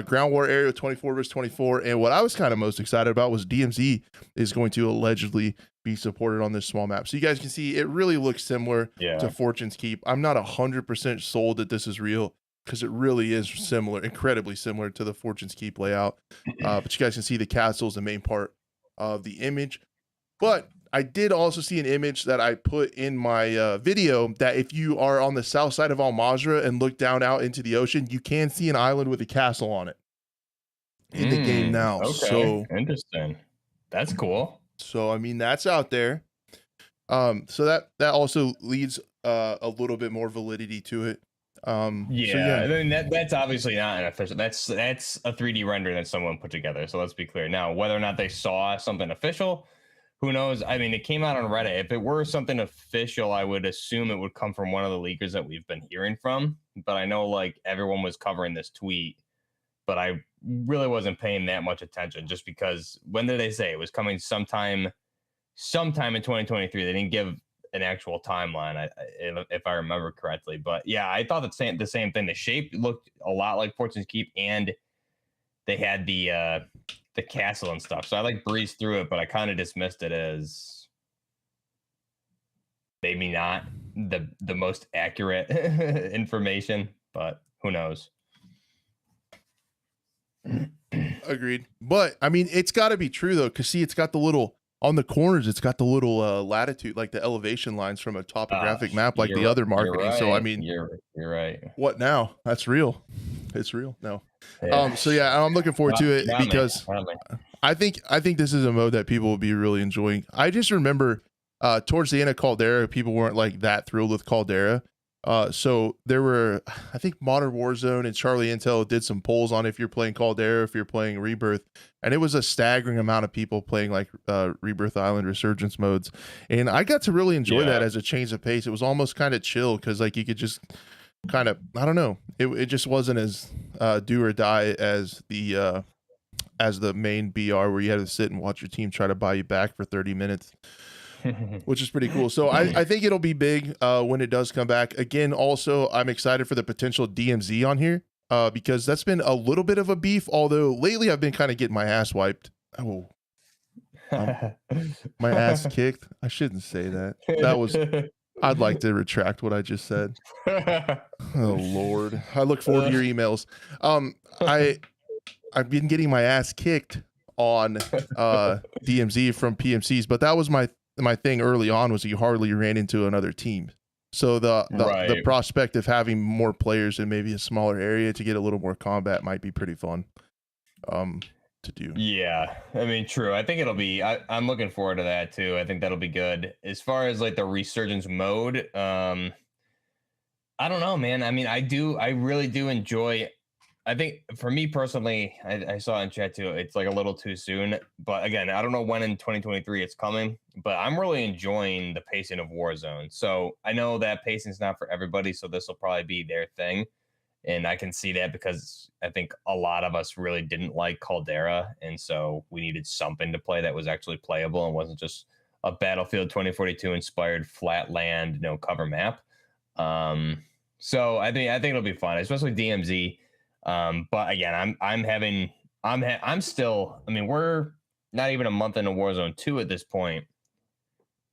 ground war area with 24 versus 24. And what I was kind of most excited about was DMZ is going to allegedly be supported on this small map. So you guys can see it really looks similar to Fortune's Keep. I'm not 100% sold that this is real because it really is similar, incredibly similar to the Fortune's Keep layout. But you guys can see the castle is the main part of the image. But I did also see an image that I put in my video that if you are on the south side of Al Mazrah and look down out into the ocean, you can see an island with a castle on it in the game now. Okay. So interesting. That's cool. So I mean, that's out there. So that also leads a little bit more validity to it. I mean that's obviously not an official. That's a 3D render that someone put together. So let's be clear. Now, whether or not they saw something official, who knows? I mean, it came out on Reddit. If it were something official, I would assume it would come from one of the leakers that we've been hearing from. But I know like everyone was covering this tweet, but I really wasn't paying that much attention just because when did they say it was coming sometime in 2023? They didn't give an actual timeline, if I remember correctly. But yeah, I thought the same thing. The shape looked a lot like Fortune's Keep, and they had the castle and stuff. So I like breezed through it, but I kind of dismissed it as maybe not the most accurate information, but who knows? Agreed. But I mean, it's got to be true though, because see, it's got the little on the corners. It's got the little latitude, like the elevation lines from a topographic map, like the other marketing. Right. So I mean, you're right. What now? That's real. It's real. No. So yeah, I'm looking forward to it because I think this is a mode that people will be really enjoying. I just remember towards the end of Caldera, people weren't like that thrilled with Caldera. So there were, I think Modern Warzone and Charlie Intel did some polls on if you're playing Caldera, if you're playing Rebirth, and it was a staggering amount of people playing like Rebirth Island resurgence modes. And I got to really enjoy that as a change of pace. It was almost kind of chill because like you could just kind of, I don't know, it just wasn't as do or die as the main BR where you had to sit and watch your team try to buy you back for 30 minutes. Which is pretty cool. So I think it'll be big when it does come back. Again, also, I'm excited for the potential DMZ on here because that's been a little bit of a beef, although lately I've been kind of getting my ass wiped. Oh, my ass kicked. I shouldn't say that. I'd like to retract what I just said. Oh, Lord. I look forward to your emails. I've been getting my ass kicked on DMZ from PMCs, but that was my thing early on was you hardly ran into another team. So the prospect of having more players in maybe a smaller area to get a little more combat might be pretty fun. to do. Yeah, I mean, true. I think it'll be. I'm looking forward to that too. I think that'll be good. As far as like the resurgence mode, I don't know, man. I mean, I really do enjoy. I think for me personally, I saw in chat too. It's like a little too soon, but again, I don't know when in 2023 it's coming. But I'm really enjoying the pacing of Warzone. So I know that pacing's not for everybody, so this will probably be their thing. And I can see that because I think a lot of us really didn't like Caldera, and so we needed something to play that was actually playable and wasn't just a Battlefield 2042 inspired flat land, no cover map. So I think it'll be fun, especially DMZ. But again, I'm still. I mean, we're not even a month into Warzone 2 at this point,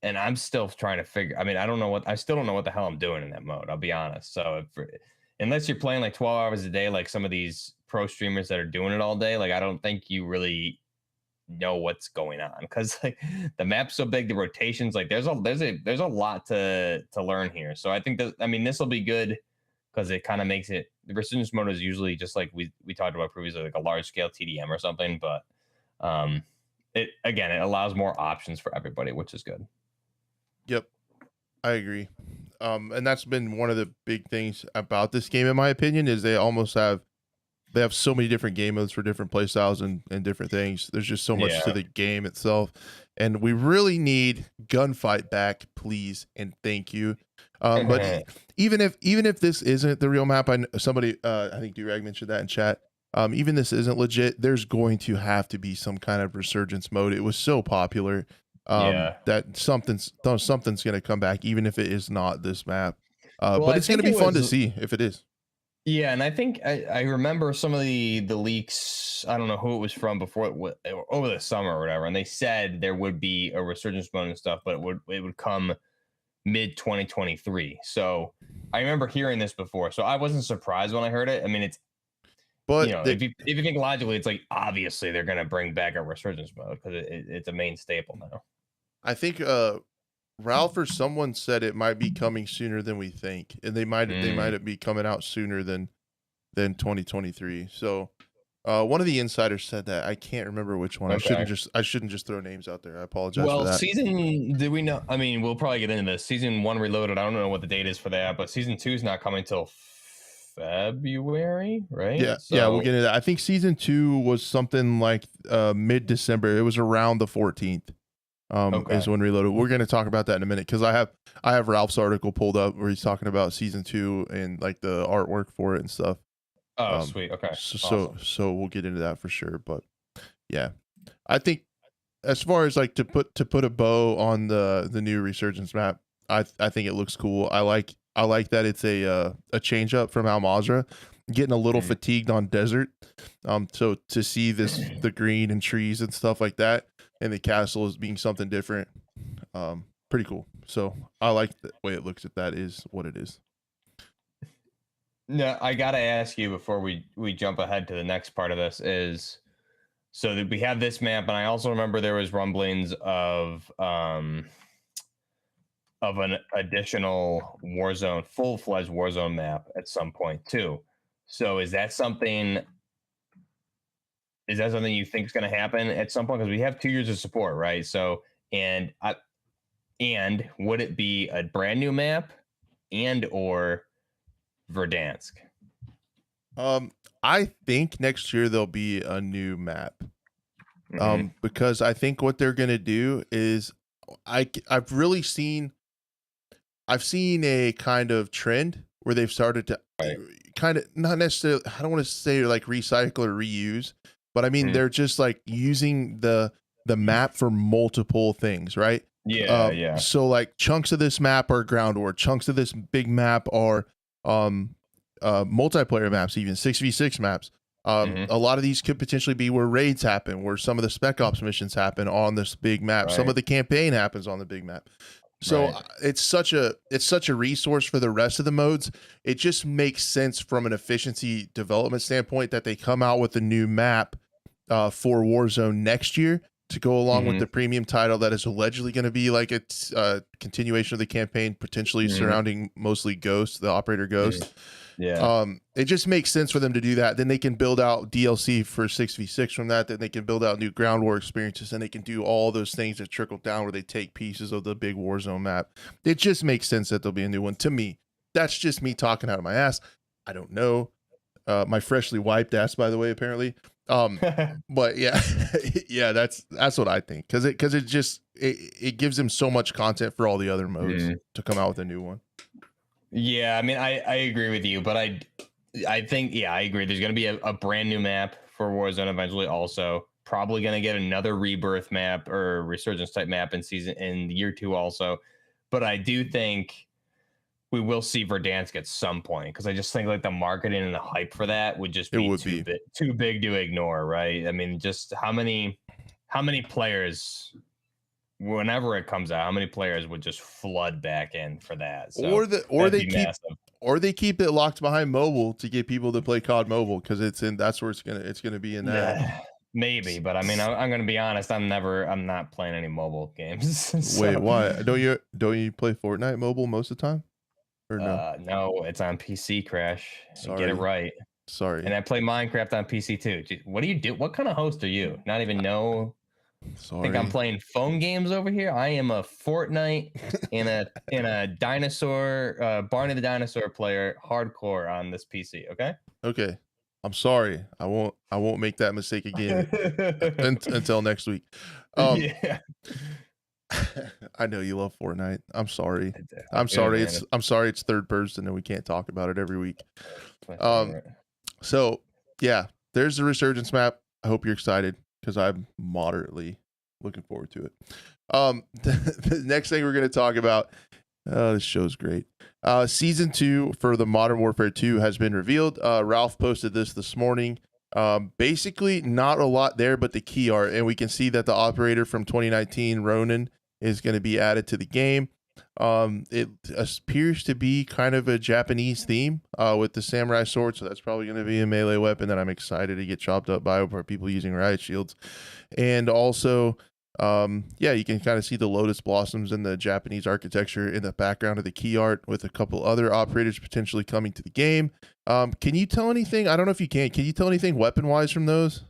and I'm still trying to figure. I mean, I still don't know what the hell I'm doing in that mode. I'll be honest. So unless you're playing like 12 hours a day, like some of these pro streamers that are doing it all day, like I don't think you really know what's going on because like the map's so big, the rotations, like there's a lot to learn here. So I think that this will be good because it kind of makes it. The resurgence mode is usually just like we talked about previously, like a large scale TDM or something, but it allows more options for everybody, which is good. Yep, I agree. And that's been one of the big things about this game, in my opinion, is they have so many different game modes for different play styles and different things. There's just so much to the game itself, and we really need gunfight back, please and thank you. But even if this isn't the real map, I think Durag mentioned that in chat. Even this isn't legit, there's going to have to be some kind of resurgence mode. It was so popular that something's going to come back, even if it is not this map. But it's going to be fun to see if it is. Yeah, and I think I remember some of the leaks. I don't know who it was from before over the summer or whatever, and they said there would be a resurgence mode and stuff, but it would come mid 2023. So I remember hearing this before, so I wasn't surprised when I heard it. I mean, if you think logically, it's like obviously they're going to bring back a resurgence mode because it's a main staple now. I think Ralph or someone said it might be coming sooner than we think, and they might be coming out sooner than 2023. So one of the insiders said that. I can't remember which one. Okay. I shouldn't just throw names out there. I apologize for that. Did we know? I mean, we'll probably get into this. Season 1 Reloaded. I don't know what the date is for that, but season 2 is not coming till February, right? Yeah, we'll get into that. I think season 2 was something like mid-December. It was around the 14th. Is when Reloaded. We're going to talk about that in a minute because I have Ralph's article pulled up where he's talking about season 2 and like the artwork for it and stuff. Oh, sweet. Okay. So we'll get into that for sure. But yeah, I think as far as like to put a bow on the new Resurgence map, I think it looks cool. I like that it's a change up from Al Mazrah. Getting a little fatigued on desert. So to see the green and trees and stuff like that, and the castle as being something different, pretty cool. So I like the way it looks at that is what it is. No, I gotta ask you before we jump ahead to the next part of this is so that we have this map, and I also remember there was rumblings of an additional Warzone, full-fledged Warzone map at some point too. So is that something you think is going to happen at some point? Because we have 2 years of support, right? So and would it be a brand new map and or Verdansk? I think next year there'll be a new map. Because I think what they're gonna do is I've seen a kind of trend where they've started to kind of not necessarily, I don't want to say like recycle or reuse, but I mean they're just like using the map for multiple things, right? Yeah. So like chunks of this map are ground war, chunks of this big map are multiplayer maps, even 6v6 maps. A lot of these could potentially be where raids happen, where some of the spec ops missions happen on this big map. Some of the campaign happens on the big map. So it's such a resource for the rest of the modes. It just makes sense from an efficiency development standpoint that they come out with a new map for Warzone next year to go along with the premium title that is allegedly going to be like a continuation of the campaign, potentially surrounding mostly Ghost, the operator Ghost. Yeah. It just makes sense for them to do that. Then they can build out DLC for 6v6 from that. Then they can build out new ground war experiences, and they can do all those things that trickle down where they take pieces of the big Warzone map. It just makes sense that there'll be a new one to me. That's just me talking out of my ass. I don't know. My freshly wiped ass, by the way, apparently. But yeah, yeah, that's what I think. Cause it just it gives them so much content for all the other modes to come out with a new one. Yeah, I mean, I agree with you, but I think, yeah, I agree. There's going to be a brand new map for Warzone eventually. Also, probably going to get another rebirth map or resurgence type map in year 2 also. But I do think we will see Verdansk at some point, because I just think like the marketing and the hype for that would just be too big to ignore, right? I mean, just how many players, whenever it comes out, how many players would just flood back in for that? So or they keep it locked behind mobile to get people to play COD Mobile, because that's where it's gonna be in that. Maybe, but I mean, I'm gonna be honest. I'm not playing any mobile games. So. Wait, why don't you play Fortnite mobile most of the time? Or no? No, it's on PC. Crash. Sorry. Get it right. Sorry. And I play Minecraft on PC too. What do you do? What kind of host are you? Not even know. Sorry. Think I'm playing phone games over here? I am a Fortnite and a dinosaur, Barney the dinosaur player, hardcore on this PC. Okay. Okay. I'm sorry. I won't make that mistake again until next week. Yeah. I know you love Fortnite. I'm sorry. I'm sorry. It's third person and we can't talk about it every week. So yeah, there's the resurgence map. I hope you're excited, because I'm moderately looking forward to it. The next thing we're going to talk about, this show's great. Season 2 for the Modern Warfare 2 has been revealed. Ralph posted this morning. Basically not a lot there, but the key art, and we can see that the operator from 2019, Ronin, is going to be added to the game. It appears to be kind of a Japanese theme with the samurai sword, so that's probably going to be a melee weapon that I'm excited to get chopped up by for people using riot shields. And also, yeah, you can kind of see the lotus blossoms and the Japanese architecture in the background of the key art, with a couple other operators potentially coming to the game. Can you tell anything? I don't know if you can you tell anything weapon wise from those?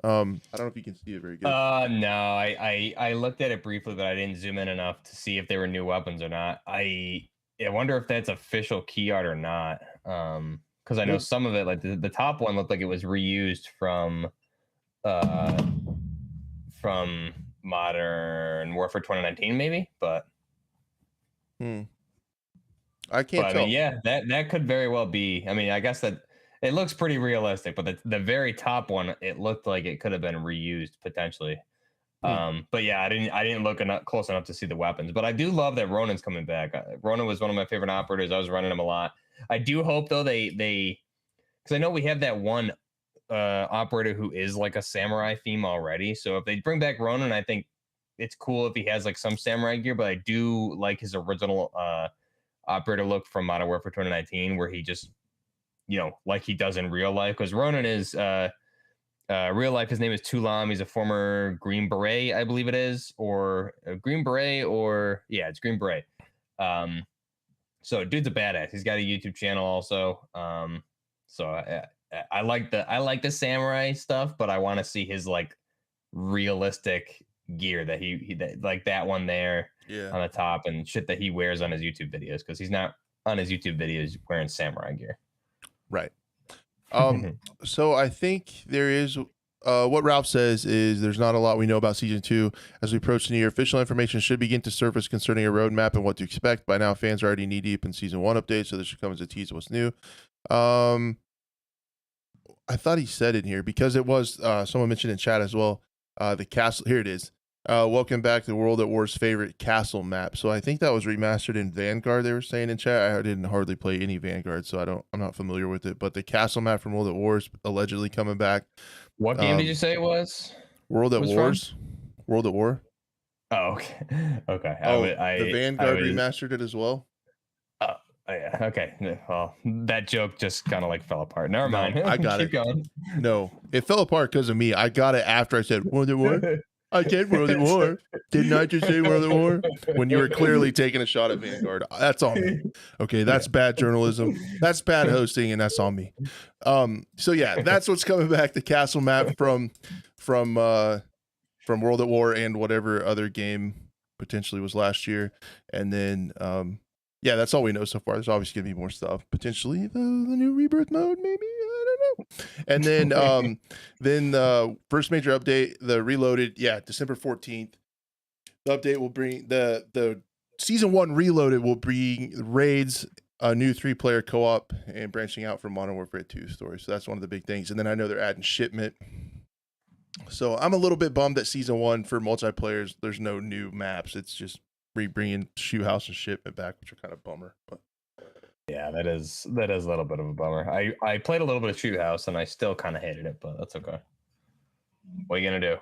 I don't know if you can see it very good. No, I looked at it briefly, but I didn't zoom in enough to see if they were new weapons or not. I wonder if that's official key art or not. Because I know some of it, like the top one, looked like it was reused from Modern Warfare 2019, maybe. But I can't tell. I mean, yeah, that could very well be. I mean, I guess that it looks pretty realistic, but the very top one, it looked like it could have been reused potentially. But yeah, I didn't look close enough to see the weapons. But I do love that Ronin's coming back. Ronin was one of my favorite operators. I was running him a lot. I do hope though they because I know we have that one operator who is like a samurai theme already. So if they bring back Ronin, I think it's cool if he has like some samurai gear. But I do like his original operator look from Modern Warfare 2019, where he just, like he does in real life. Because Ronin is real life, his name is Tulam. He's a former Green Beret, I believe it is, or Green Beret, or yeah, it's Green Beret. So dude's a badass. He's got a YouTube channel also. So I like the samurai stuff, but I want to see his like realistic gear that he like that one there on the top and shit that he wears on his YouTube videos, because he's not on his YouTube videos wearing samurai gear. Right. So I think there is what Ralph says is there's not a lot we know about season 2 as we approach the new year. Official information should begin to surface concerning a roadmap and what to expect. By now, fans are already knee deep in season 1 updates, so this should come as a tease of what's new. I thought he said it here because it was someone mentioned in chat as well. The castle, here it is. Welcome back to World at War's favorite castle map. So I think that was remastered in Vanguard, they were saying in chat. I didn't hardly play any Vanguard, so I'm not familiar with it. But the castle map from World at War is allegedly coming back. What game did you say it was? World at Wars. From? World at War. Oh, okay. Okay. The Vanguard remastered it as well. Oh, yeah. Okay. Well, that joke just kind of like fell apart. Never mind. I got Keep going. No, it fell apart because of me. I got it after I said World at War. I said World at War. Didn't I just say World at War? When you were clearly taking a shot at Vanguard. That's on me. Okay, that's bad journalism. That's bad hosting, and that's on me. So yeah, that's what's coming back. The castle map from World at War and whatever other game potentially was last year. And then yeah, that's all we know so far. There's obviously gonna be more stuff. Potentially the new rebirth mode, maybe. I don't know. And then first major update, the Reloaded, December 14th. The update will bring the season 1 Reloaded will bring raids, a new 3-player co-op, and branching out from Modern Warfare 2 story. So that's one of the big things. And then I know they're adding shipment. So I'm a little bit bummed that season 1 for multiplayers, there's no new maps. It's just bringing Shoe House and shipment back, which are kind of bummer. But yeah, that is a little bit of a bummer. I played a little bit of Shoe House and I still kind of hated it, but that's okay. What are you gonna do?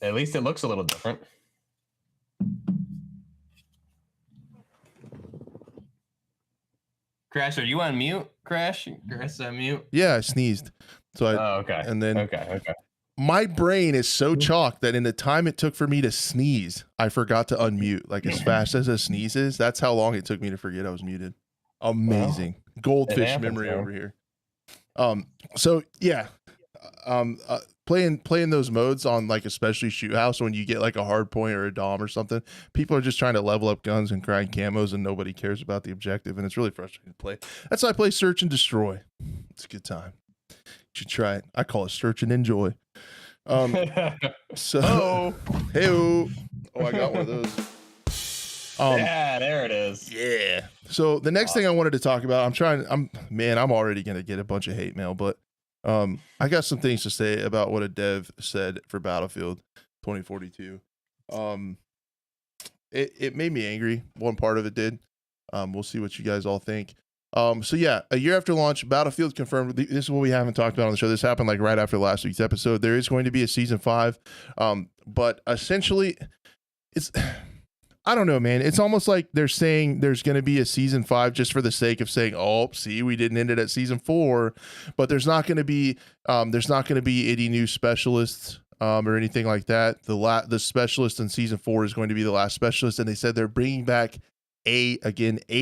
At least it looks a little different. Crash, are you on mute? Crash is on mute. yeah, I sneezed. So okay. And then okay. my brain is so chalked that in the time it took for me to sneeze, I forgot to unmute. Like as fast as a sneeze is, that's how long it took me to forget I was muted. Amazing. Goldfish memory over here. So yeah. Playing those modes on like especially Shoot House when you get like a hard point or a dom or something, people are just trying to level up guns and grind camos and nobody cares about the objective, and it's really frustrating to play. That's why I play Search and Destroy. It's a good time. You should try it. I call it Search and Enjoy. So hey-o. Oh, I got one of those. Yeah, there it is. Yeah. So the next thing I wanted to talk about, I'm already gonna get a bunch of hate mail, but I got some things to say about what a dev said for Battlefield 2042. It made me angry. One part of it did. We'll see what you guys all think. So yeah, a year after launch, Battlefield confirmed. This is what we haven't talked about on the show. This happened like right after last week's episode. There is going to be a season 5, but essentially, it's. I don't know, man. It's almost like they're saying there's going to be a season 5 just for the sake of saying, "Oh, see, we didn't end it at season 4," but there's not going to be any new specialists or anything like that. The specialist in season 4 is going to be the last specialist, and they said they're bringing back a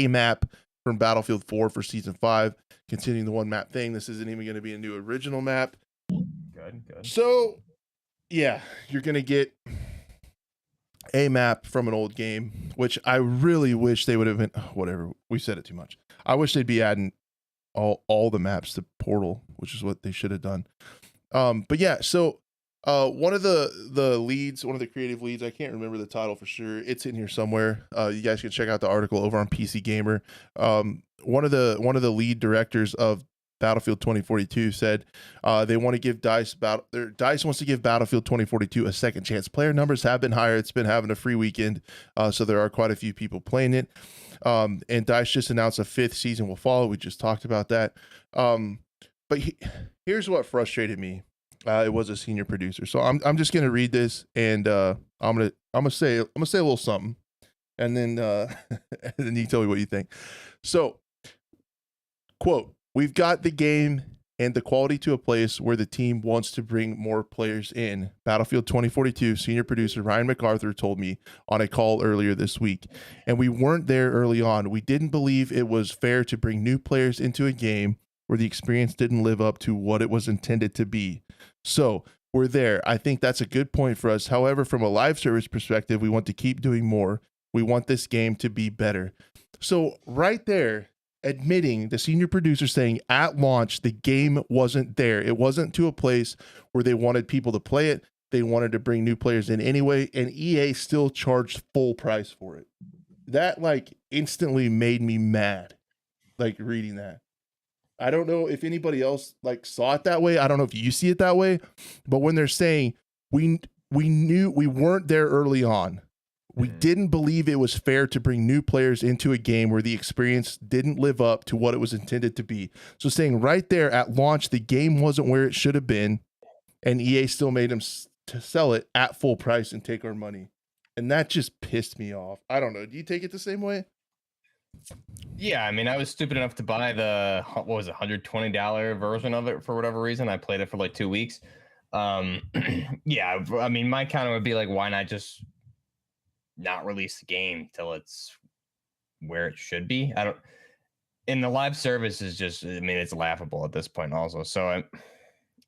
map from Battlefield 4 for season 5, continuing the one map thing. This isn't even going to be a new original map. Good. So, yeah, you're going to get a map from an old game, which I really wish they would have been. Whatever, we said it too much. I wish they'd be adding all the maps to Portal, which is what they should have done. But yeah, so one of the leads, one of the creative leads, I can't remember the title for sure. It's in here somewhere. You guys can check out the article over on PC Gamer. One of the lead directors of Battlefield 2042 said they want to give DICE wants to give Battlefield 2042 a second chance. Player numbers have been higher. It's been having a free weekend, so there are quite a few people playing it. And DICE just announced a 5th season will follow. We just talked about that. But here's what frustrated me. It was a senior producer, so I'm just gonna read this, and I'm gonna say a little something, and then and then you tell me what you think. So, quote. We've got the game and the quality to a place where the team wants to bring more players in. Battlefield 2042 senior producer Ryan MacArthur told me on a call earlier this week. And we weren't there early on. We didn't believe it was fair to bring new players into a game where the experience didn't live up to what it was intended to be. So we're there. I think that's a good point for us. However, from a live service perspective, we want to keep doing more. We want this game to be better. So right there, admitting, the senior producer saying at launch the game wasn't there. It wasn't to a place where they wanted people to play it. They wanted to bring new players in anyway, and EA still charged full price for it. That like instantly made me mad, like reading that. I don't know if anybody else like saw it that way. I don't know if you see it that way, but when they're saying we knew we weren't there early on. We didn't believe it was fair to bring new players into a game where the experience didn't live up to what it was intended to be. So saying right there at launch, the game wasn't where it should have been, and EA still made them to sell it at full price and take our money. And that just pissed me off. I don't know. Do you take it the same way? Yeah, I mean, I was stupid enough to buy the, what was it, $120 version of it for whatever reason. I played it for like 2 weeks. Yeah, I mean, my counter would be like, why not just not release the game till it's where it should be? I don't. And the live service is just, I mean, it's laughable at this point, also. So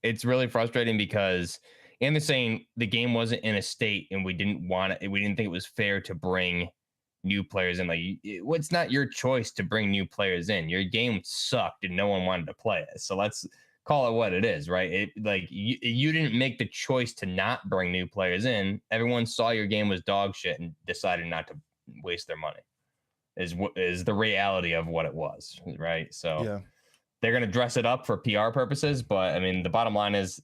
it's really frustrating because, and they're saying the game wasn't in a state, and we didn't want it. We didn't think it was fair to bring new players in. Like, it's not your choice to bring new players in. Your game sucked, and no one wanted to play it. So let's call it what it is, right? It like you didn't make the choice to not bring new players in. Everyone saw your game was dog shit and decided not to waste their money. Is the reality of what it was, right? So Yeah. they're going to dress it up for PR purposes, but I mean, the bottom line is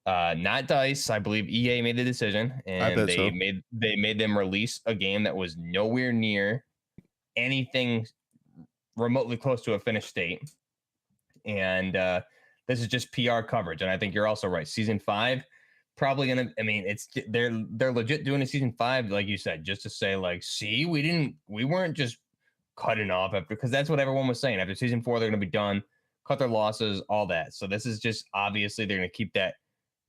not DICE. I believe EA made the decision, and they made them release a game that was nowhere near anything remotely close to a finished state. And this is just PR coverage. And I think you're also right. Season 5 probably gonna. I mean, they're legit doing a season 5, like you said, just to say like, see, we weren't just cutting off after, because that's what everyone was saying. After season 4, they're gonna be done, cut their losses, all that. So this is just, obviously they're gonna keep that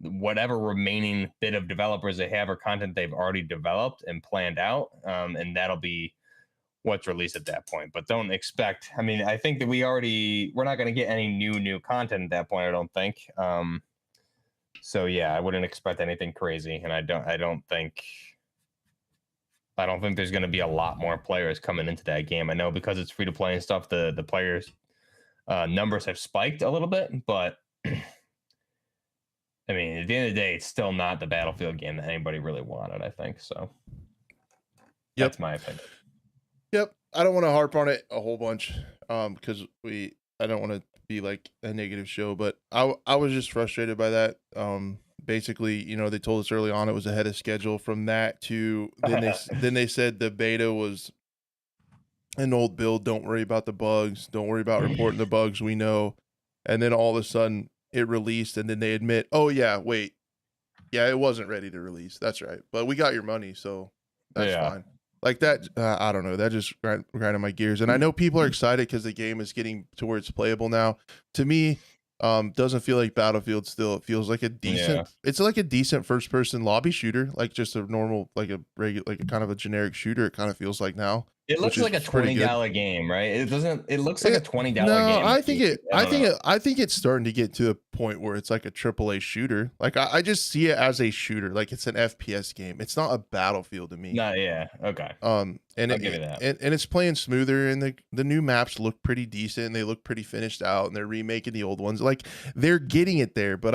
whatever remaining bit of developers they have or content they've already developed and planned out, and that'll be what's released at that point. But don't expect, I mean, I think that we're not going to get any new content at that point, I don't think. So yeah, I wouldn't expect anything crazy, and I don't think there's going to be a lot more players coming into that game. I know because it's free to play and stuff, the players numbers have spiked a little bit, but I mean, at the end of the day, it's still not the Battlefield game that anybody really wanted, I think. So that's my opinion. Yep. I don't want to harp on it a whole bunch because I don't want to be like a negative show, but I was just frustrated by that. Basically, you know, they told us early on it was ahead of schedule. From that to then they said the beta was an old build. Don't worry about the bugs. Don't worry about reporting the bugs. We know. And then all of a sudden it released, and then they admit, oh yeah, wait, yeah, it wasn't ready to release. That's right, but we got your money, so that's fine. Like that, I don't know. That just grinded my gears. And I know people are excited because the game is getting to where it's playable now. To me, doesn't feel like Battlefield still. It feels like a decent. It's like a decent first-person lobby shooter, like just a normal, like a regular, like a kind of a generic shooter. It kind of feels like now. It looks like a $20 game, right? It doesn't. It looks like a $20 game. No, I think it's starting to get to a point where it's like a AAA shooter. Like I just see it as a shooter. Like it's an FPS game. It's not a Battlefield to me. No, yeah, okay. And I'll give you that. And it's playing smoother, and the new maps look pretty decent. And they look pretty finished out, and they're remaking the old ones. Like they're getting it there, but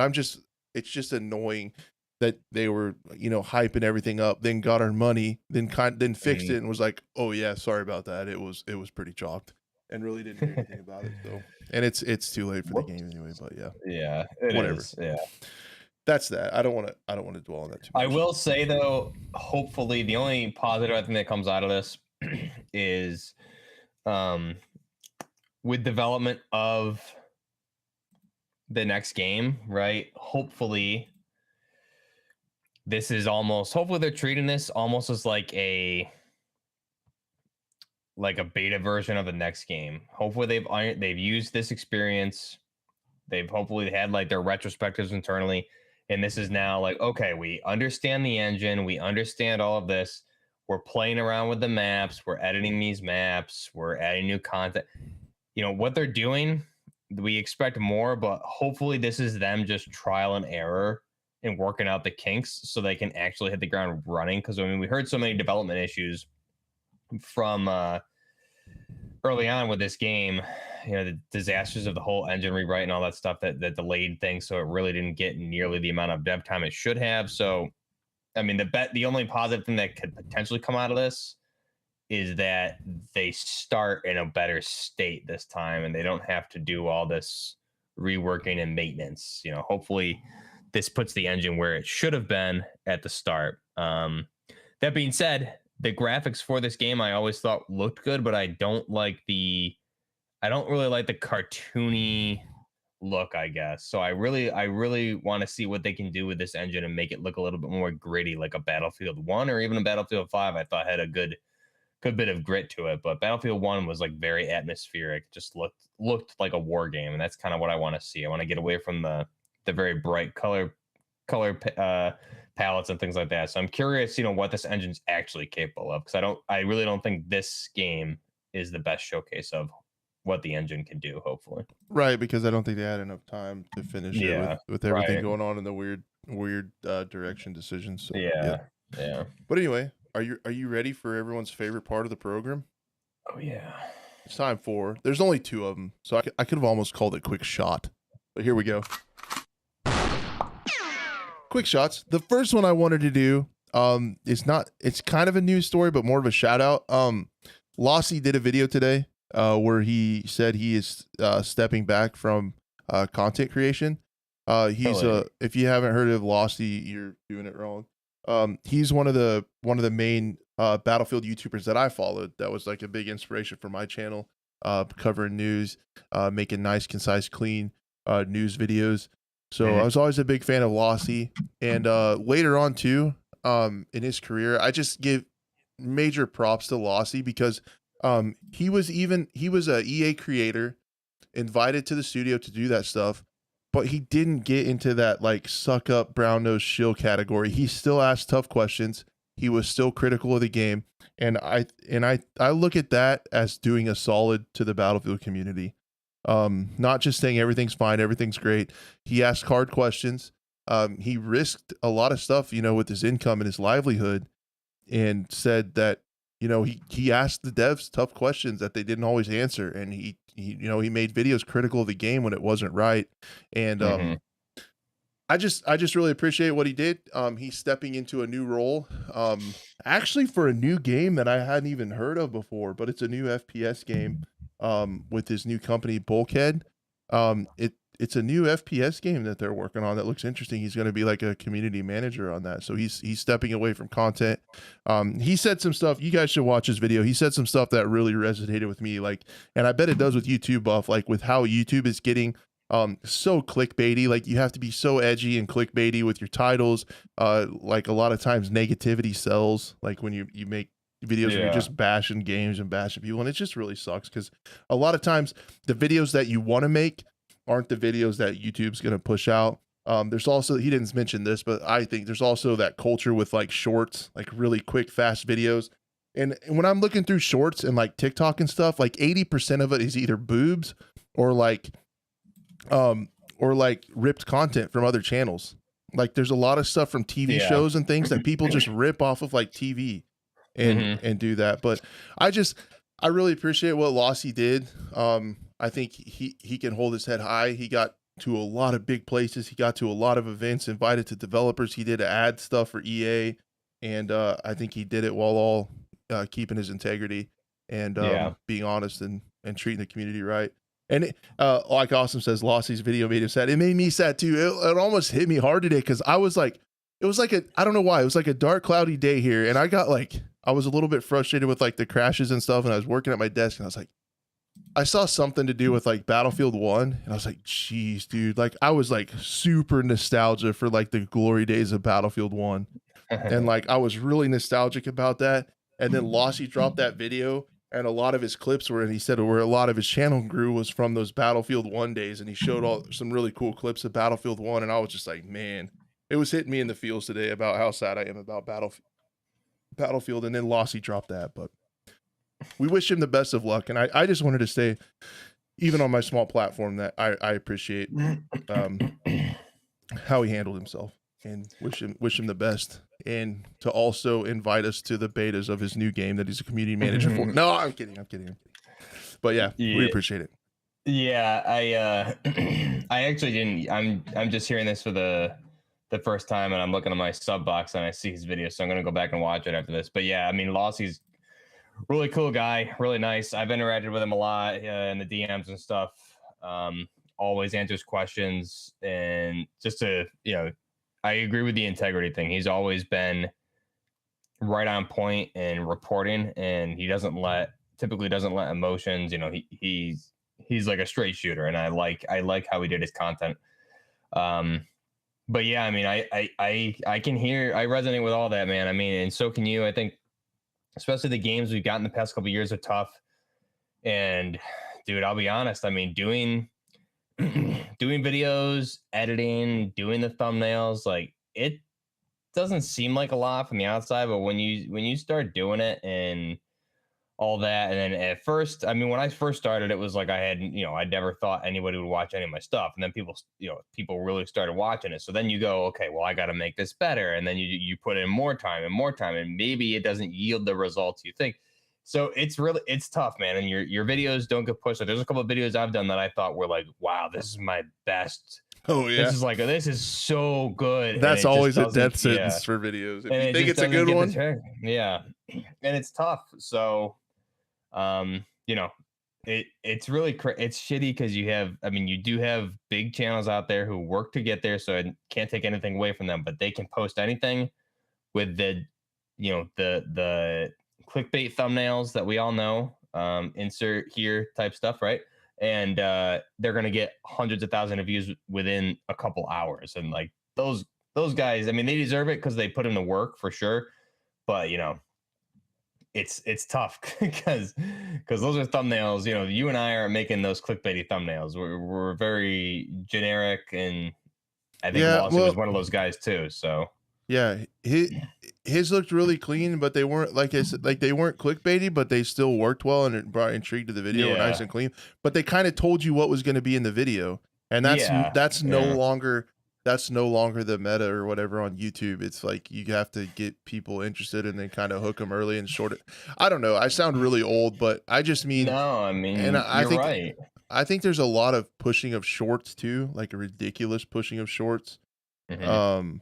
it's just annoying that they were, you know, hyping everything up, then got our money, then fixed it and was like, oh yeah, sorry about that. It was pretty chalked, and really didn't do anything about it. So, and it's too late for the game anyway. But yeah, whatever. Yeah, that's that. I don't want to dwell on that too much. I will say though, hopefully, the only positive I think that comes out of this is, with development of the next game, right? Hopefully they're treating this almost as like a beta version of the next game. Hopefully they've used this experience. They've hopefully had like their retrospectives internally, and this is now like, okay, we understand the engine, we understand all of this. We're playing around with the maps, we're editing these maps, we're adding new content. You know what they're doing. We expect more, but hopefully this is them just trial and error and working out the kinks so they can actually hit the ground running. Because I mean, we heard so many development issues from early on with this game, you know, the disasters of the whole engine rewrite and all that stuff that delayed things, so it really didn't get nearly the amount of dev time it should have. So I mean, the only positive thing that could potentially come out of this is that they start in a better state this time, and they don't have to do all this reworking and maintenance. You know, hopefully this puts the engine where it should have been at the start. That being said, the graphics for this game I always thought looked good, but I don't really like the cartoony look, I guess. So I really want to see what they can do with this engine and make it look a little bit more gritty, like a Battlefield 1 or even a Battlefield 5. I thought had a good bit of grit to it, but Battlefield 1 was like very atmospheric, just looked like a war game, and that's kind of what I want to see. I want to get away from the very bright color palettes and things like that. So I'm curious, what this engine's actually capable of, because I really don't think this game is the best showcase of what the engine can do. Hopefully, Right, because I don't think they had enough time to finish it yeah, with everything right, going on in the weird direction decisions. So yeah, yeah. But anyway, are you ready for everyone's favorite part of the program? Oh yeah. It's time for. There's only two of them, so I could have almost called it quick shot, but here we go. Quick shots. The first one I wanted to do, it's kind of a news story, but more of a shout out. Lossy did a video today, where he said he is stepping back from content creation. If you haven't heard of Lossy, you're doing it wrong. He's one of the main Battlefield YouTubers that I followed. That was like a big inspiration for my channel, covering news, making nice, concise, clean news videos. So I was always a big fan of Lossy, and later on too, in his career, I just give major props to Lossy because he was a EA creator, invited to the studio to do that stuff, but he didn't get into that like suck up brown nose shill category. He still asked tough questions. He was still critical of the game, and I look at that as doing a solid to the Battlefield community. Not just saying everything's fine, everything's great. He asked hard questions. He risked a lot of stuff, with his income and his livelihood, and said that, he asked the devs tough questions that they didn't always answer. And he made videos critical of the game when it wasn't right. And, I just really appreciate what he did. He's stepping into a new role, actually for a new game that I hadn't even heard of before, but it's a new FPS game, with his new company Bulkhead. It's a new FPS game that they're working on that looks interesting. He's going to be like a community manager on that. So he's stepping away from content. He said some stuff. You guys should watch his video. He said some stuff that really resonated with me. Like, and I bet it does with YouTube, Buff, like with how YouTube is getting so clickbaity. Like you have to be so edgy and clickbaity with your titles. Like a lot of times negativity sells, like when you make videos where you're just bashing games and bashing people, and it just really sucks because a lot of times the videos that you want to make aren't the videos that YouTube's going to push out. There's also, he didn't mention this, but I think there's also that culture with like shorts, like really quick, fast videos. And when I'm looking through shorts and like TikTok and stuff, like 80% of it is either boobs or like ripped content from other channels. Like there's a lot of stuff from TV shows and things that people just rip off of like TV and do that. But I really appreciate what Lossy did. I think he can hold his head high. He got to a lot of big places. He got to a lot of events, invited to developers. He did ad stuff for EA, and I think he did it while all keeping his integrity and being honest and treating the community right. And like Awesome says, Lossy's video made him sad. It made me sad too. It almost hit me hard today because I was like, it was like I don't know why. It was like a dark, cloudy day here, and I was a little bit frustrated with like the crashes and stuff, and I was working at my desk, and I was like, I saw something to do with like Battlefield 1, and I was like, geez, dude, like I was like super nostalgia for like the glory days of Battlefield 1. And like I was really nostalgic about that. And then Lossy dropped that video, and a lot of his clips were, and he said where a lot of his channel grew was from those Battlefield 1 days, and he showed some really cool clips of Battlefield 1, and I was just like, man, it was hitting me in the feels today about how sad I am about Battlefield. And then Lossy dropped that, but we wish him the best of luck. And I just wanted to say, even on my small platform, that I appreciate how he handled himself, and wish him the best. And to also invite us to the betas of his new game that he's a community manager for. No, I'm kidding. But yeah, we appreciate it. Yeah, I actually didn't. I'm just hearing this for the first time, and I'm looking at my sub box and I see his video, so I'm gonna go back and watch it after this. But yeah, I mean, Lossy's really cool guy, really nice. I've interacted with him a lot in the DMs and stuff. Always answers questions, and just to, I agree with the integrity thing. He's always been right on point in reporting, and he typically doesn't let emotions, he's like a straight shooter, and I like how he did his content. But yeah, I mean, I can hear, I resonate with all that, man. I mean, and so can you. I think especially the games we've gotten the past couple of years are tough. And dude, I'll be honest. I mean, doing videos, editing, doing the thumbnails, like it doesn't seem like a lot from the outside, but when you start doing it and all that, and then at first, I mean, when I first started, it was like I never thought anybody would watch any of my stuff, and then people really started watching it. So then you go, okay, well, I got to make this better, and then you put in more time and more time, and maybe it doesn't yield the results you think. So it's tough, man, and your videos don't get pushed. Like, there's a couple of videos I've done that I thought were like, wow, this is my best. Oh yeah, This is so good. And that's it just always a doesn't- death sentence for videos. If and you it think just it's a doesn't good get the one, turn. Yeah, and it's tough. So you know, it's really it's shitty because you do have big channels out there who work to get there, so I can't take anything away from them, but they can post anything with the clickbait thumbnails that we all know, insert here type stuff, right? And they're gonna get hundreds of thousands of views within a couple hours, and like those guys, I mean, they deserve it because they put in the work for sure, but it's tough because those are thumbnails. You and I are making those clickbaity thumbnails. We're very generic, and I think Lawson was one of those guys too. So yeah, his looked really clean, but they weren't, like I said, like they weren't clickbaity, but they still worked well and it brought intrigue to the video. Were nice and clean, but they kind of told you what was going to be in the video, and that's no longer the meta or whatever on YouTube. It's like you have to get people interested and then kind of hook them early and short it. I don't know. I sound really old, but I just mean no. I mean, and I you're think right. I think there's a lot of pushing of shorts too, like a ridiculous pushing of shorts. Mhm.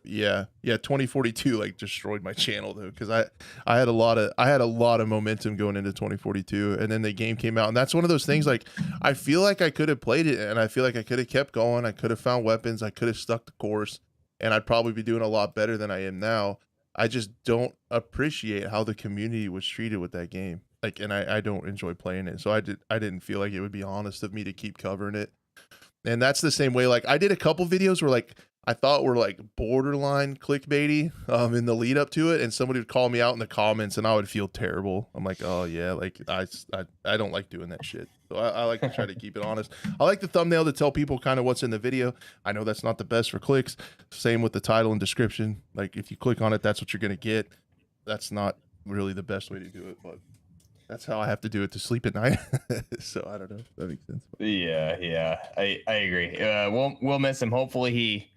Yeah, 2042 like destroyed my channel though, because I had a lot of momentum going into 2042, and then the game came out, and that's one of those things, like I feel like I could have played it, and I feel like I could have kept going, I could have found weapons, I could have stuck the course, and I'd probably be doing a lot better than I am now. I just don't appreciate how the community was treated with that game, like, and I don't enjoy playing it, so I didn't feel like it would be honest of me to keep covering it. And that's the same way, like I did a couple videos where like I thought were like borderline clickbaity in the lead up to it, and somebody would call me out in the comments and I would feel terrible. I'm like, oh yeah, like I don't like doing that shit. So I like to try to keep it honest. I like the thumbnail to tell people kind of what's in the video. I know that's not the best for clicks. Same with the title and description. Like if you click on it, that's what you're gonna get. That's not really the best way to do it, but that's how I have to do it to sleep at night. So I don't know if that makes sense. Yeah, I agree. We'll miss him. Hopefully he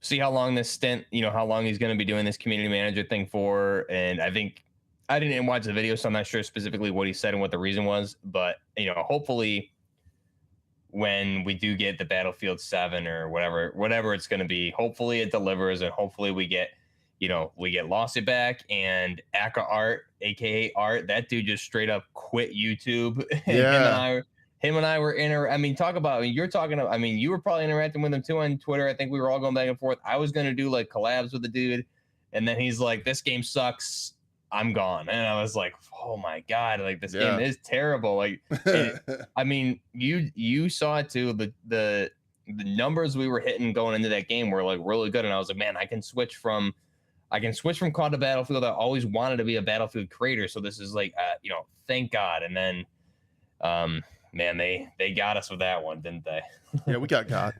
see how long this stint, how long he's going to be doing this community manager thing for. And I think I didn't watch the video, so I'm not sure specifically what he said and what the reason was, but hopefully when we do get the Battlefield 7 or whatever it's going to be, hopefully it delivers, and hopefully we get Lossy back, and Aka Art, aka Art. That dude just straight up quit YouTube. Yeah. Him and I were talk about, you're talking about, you were probably interacting with him too on Twitter. I think we were all going back and forth. I was going to do like collabs with the dude, and then he's like, this game sucks, I'm gone. And I was like, oh my God, like this game is terrible. Like, you saw it too. The numbers we were hitting going into that game were like really good. And I was like, man, I can switch from COD to Battlefield. I always wanted to be a Battlefield creator. So this is like, thank God. And then, man, they got us with that one, didn't they? Yeah, we got God.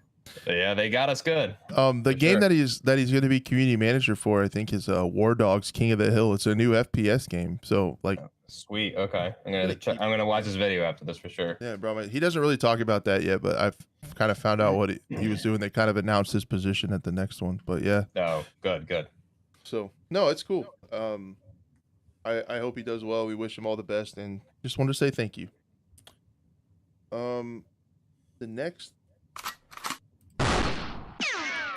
Yeah, they got us good. The game that he's going to be community manager for, I think, is War Dogs King of the Hill. It's a new FPS game. So like, sweet. Okay, I'm gonna watch this video after this for sure. Yeah, bro. He doesn't really talk about that yet, but I've kind of found out what he was doing. They kind of announced his position at the next one, but yeah. Oh, good. So no, it's cool. I hope he does well. We wish him all the best, and just wanted to say thank you. The next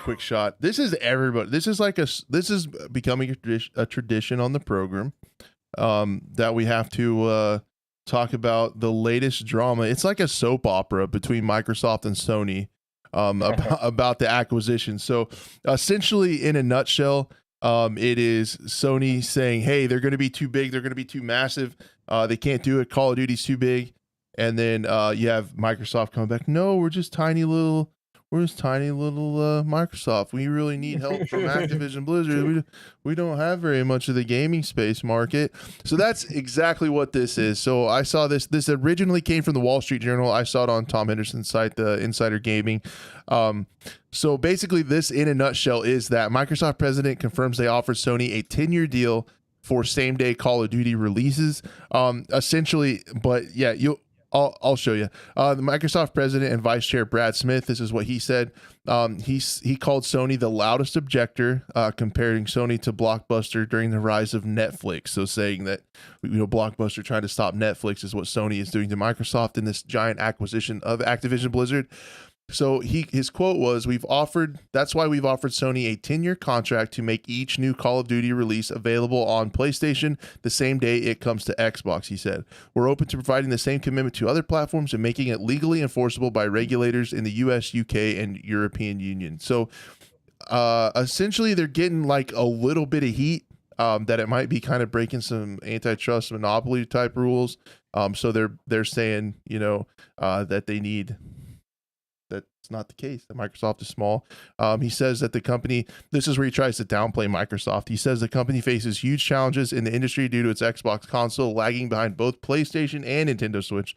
quick shot. This is everybody. This is becoming a tradition on the program. That we have to talk about the latest drama. It's like a soap opera between Microsoft and Sony about the acquisition. So essentially, in a nutshell, it is Sony saying, hey, they're going to be too big. They're going to be too massive. They can't do it. Call of Duty's too big. And then you have Microsoft coming back. No, we're just tiny little we're this tiny little Microsoft. We really need help from Activision Blizzard. We don't have very much of the gaming space market. So that's exactly what this is. So I saw this. This originally came from the Wall Street Journal. I saw it on Tom Henderson's site, the Insider Gaming. So basically, this in a nutshell is that Microsoft president confirms they offered Sony a 10-year deal for same-day Call of Duty releases. Essentially, but yeah, I'll show you. The Microsoft president and vice chair Brad Smith. This is what he said. He called Sony the loudest objector, comparing Sony to Blockbuster during the rise of Netflix. So saying that Blockbuster trying to stop Netflix is what Sony is doing to Microsoft in this giant acquisition of Activision Blizzard. So his quote was, that's why we've offered Sony a 10-year contract to make each new Call of Duty release available on PlayStation the same day it comes to Xbox, he said. We're open to providing the same commitment to other platforms and making it legally enforceable by regulators in the US, UK, and European Union. So essentially they're getting like a little bit of heat, that it might be kind of breaking some antitrust monopoly type rules. So they're saying, that they need... That's not the case. That Microsoft is small. He says that the company, this is where he tries to downplay Microsoft. He says the company faces huge challenges in the industry due to its Xbox console lagging behind both PlayStation and Nintendo Switch.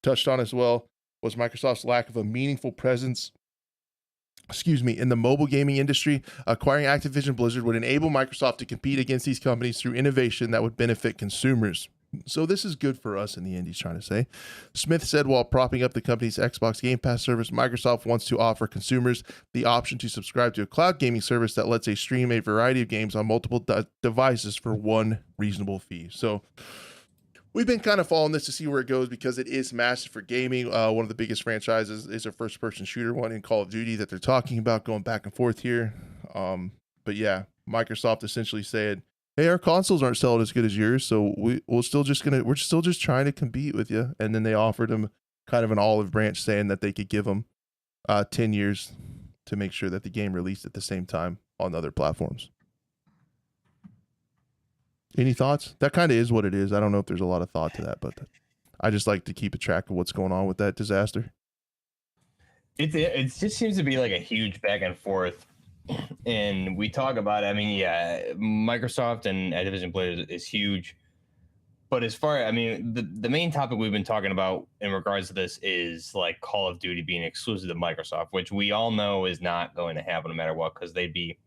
Touched on as well was Microsoft's lack of a meaningful presence in the mobile gaming industry. Acquiring Activision Blizzard would enable Microsoft to compete against these companies through innovation that would benefit consumers. So this is good for us in the end, he's trying to say. Smith said while propping up the company's Xbox Game Pass service, Microsoft wants to offer consumers the option to subscribe to a cloud gaming service that lets they stream a variety of games on multiple devices for one reasonable fee. So we've been kind of following this to see where it goes because it is massive for gaming. One of the biggest franchises is a first-person shooter one in Call of Duty that they're talking about going back and forth here. But yeah, Microsoft essentially said, hey, our consoles aren't selling as good as yours, so we're still just trying to compete with you. And then they offered him kind of an olive branch, saying that they could give him 10 years to make sure that the game released at the same time on other platforms. Any thoughts? That kind of is what it is. I don't know if there's a lot of thought to that, but I just like to keep a track of what's going on with that disaster. It just seems to be like a huge back and forth. And we talk about it. I mean, yeah, Microsoft and Activision Blizzard is huge. But as far, I mean, the main topic we've been talking about in regards to this is like Call of Duty being exclusive to Microsoft, which we all know is not going to happen no matter what, because they'd be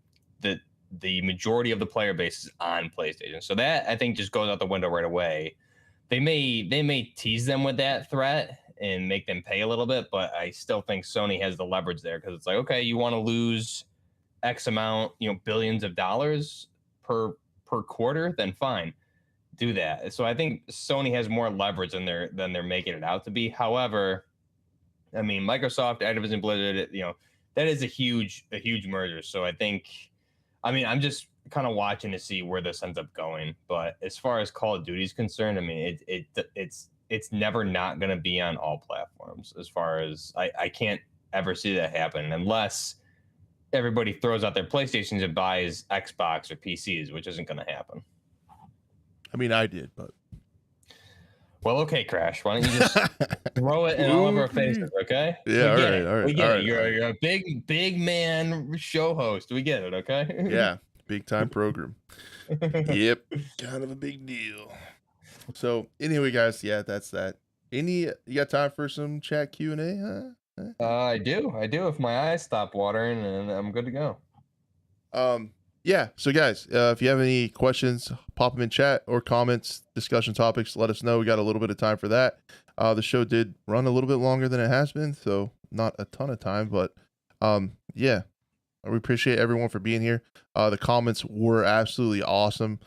the majority of the player base is on PlayStation. So that I think just goes out the window right away. They may tease them with that threat and make them pay a little bit, but I still think Sony has the leverage there, because it's like, okay, you want to lose X amount, billions of dollars per quarter, then fine, do that. So I think Sony has more leverage than they're making it out to be. However, I mean, Microsoft, Activision Blizzard, that is a huge merger. So I think, I mean, I'm just kind of watching to see where this ends up going. But as far as Call of Duty is concerned, I mean, it's never not going to be on all platforms. As far as I can't ever see that happen unless everybody throws out their PlayStations and buys Xbox or PCs, which isn't going to happen. I mean, I did, but... Well, okay, Crash. Why don't you just throw it in all of our faces, okay? Yeah, all right. We get it. You're a big man show host. We get it, okay? Yeah, big time program. Yep, kind of a big deal. So anyway, guys, yeah, that's that. You got time for some chat Q&A, huh? I do. If my eyes stop watering, and I'm good to go. Yeah. So guys, if you have any questions, pop them in chat or comments, discussion topics, let us know. We got a little bit of time for that. The show did run a little bit longer than it has been, so not a ton of time, but yeah, we appreciate everyone for being here. The comments were absolutely awesome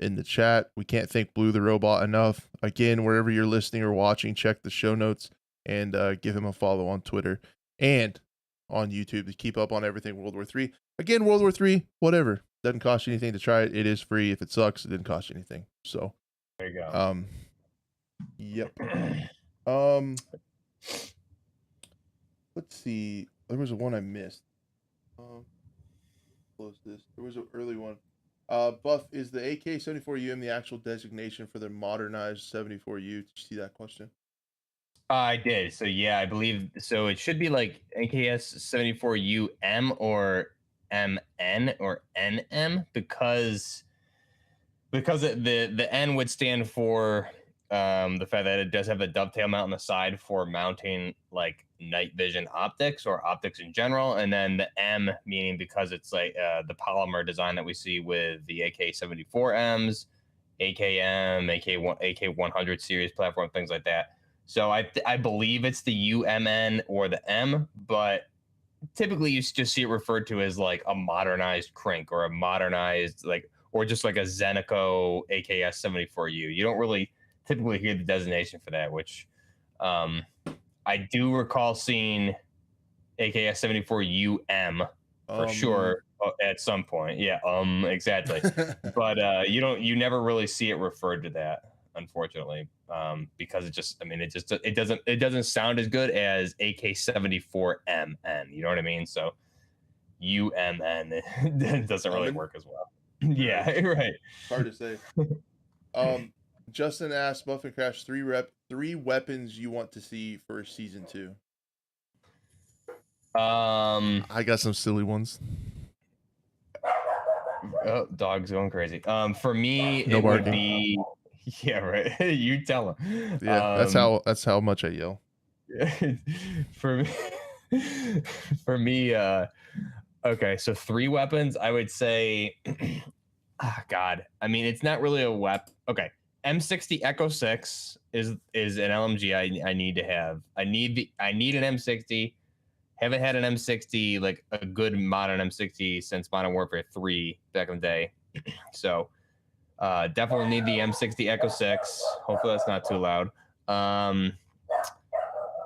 in the chat. We can't thank BlueTheRobot enough. Again, wherever you're listening or watching, check the show notes and give him a follow on Twitter and on YouTube to keep up on everything World War III. Again, World War III, whatever. Doesn't cost you anything to try it. It is free. If it sucks, it didn't cost you anything. So there you go. Yep. Let's see. There was one I missed. Close this. There was an early one. Buff, is the AK-74UM the actual designation for the modernized 74U? Did you see that question? I did. So yeah, I believe so. It should be like AKS 74UM or MN or NM because the N would stand for the fact that it does have the dovetail mount on the side for mounting like night vision optics or optics in general, and then the M meaning because it's like the polymer design that we see with the AK-74Ms, AKM, AK-100 series platform, things like that. So I believe it's the UMN or the M, but typically you just see it referred to as like a modernized crank or a modernized like or just like a Zenico AKS 74U. You don't really typically hear the designation for that, which um, I do recall seeing AKS 74UM for sure at some point. Yeah, exactly. But you never really see it referred to that, unfortunately, because it doesn't sound as good as AK-74MN. You know what I mean? So UMN it doesn't really work as well. Yeah, right. Hard to say. Justin asked Buff and Crash three weapons you want to see for season 2. I got some silly ones. Oh, dog's going crazy. For me, No it barking. would be yeah, right. You tell him. Yeah, that's how much I yell. For me, for me, okay, so 3 weapons. I would say, God. I mean, it's not really a weapon. Okay, M60 Echo 6 is an LMG I need to have. I need an M60. Haven't had an M60 like a good modern M60 since Modern Warfare 3 back in the day. So definitely need the M60 Echo 6. Hopefully that's not too loud.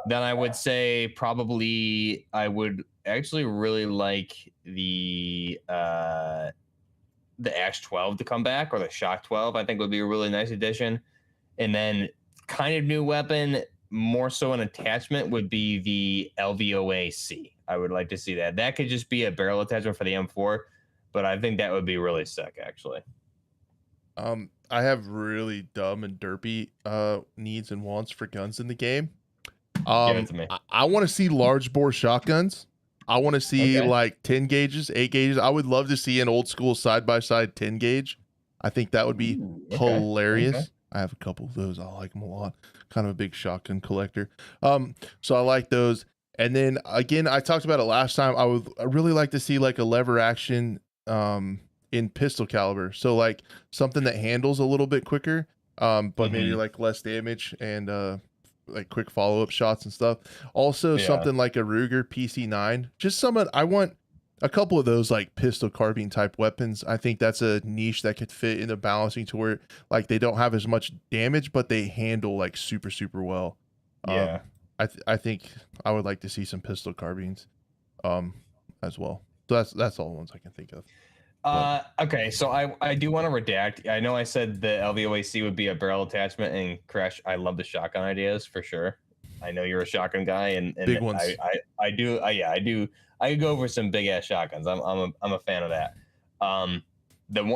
Then I would say probably I would actually really like the Ash 12 to come back, or the Shock 12. I think would be a really nice addition. And then kind of new weapon, more so an attachment, would be the LVOA-C. I would like to see that. That could just be a barrel attachment for the M4, but I think that would be really sick, actually. I have really dumb and derpy needs and wants for guns in the game. Give it to me. I want to see large bore shotguns. I want to see like 10 gauges, 8 gauges. I would love to see an old school side by side 10 gauge. I think that would be hilarious. Okay. I have a couple of those. I like them a lot. Kind of a big shotgun collector. So I like those. And then again, I talked about it last time. I really like to see like a lever action in pistol caliber. So like something that handles a little bit quicker, but maybe like less damage and like quick follow-up shots and stuff. Also something like a Ruger PC9. Just I want a couple of those like pistol carbine type weapons. I think that's a niche that could fit in the balancing to where like they don't have as much damage, but they handle like super, super well. Yeah. I think I would like to see some pistol carbines as well. So that's all the ones I can think of. Okay, so I do want to redact. I know I said the LVOAC would be a barrel attachment, and Crash, I love the shotgun ideas for sure. I know you're a shotgun guy, and big ones. I do. I do. I could go for some big ass shotguns. I'm a fan of that.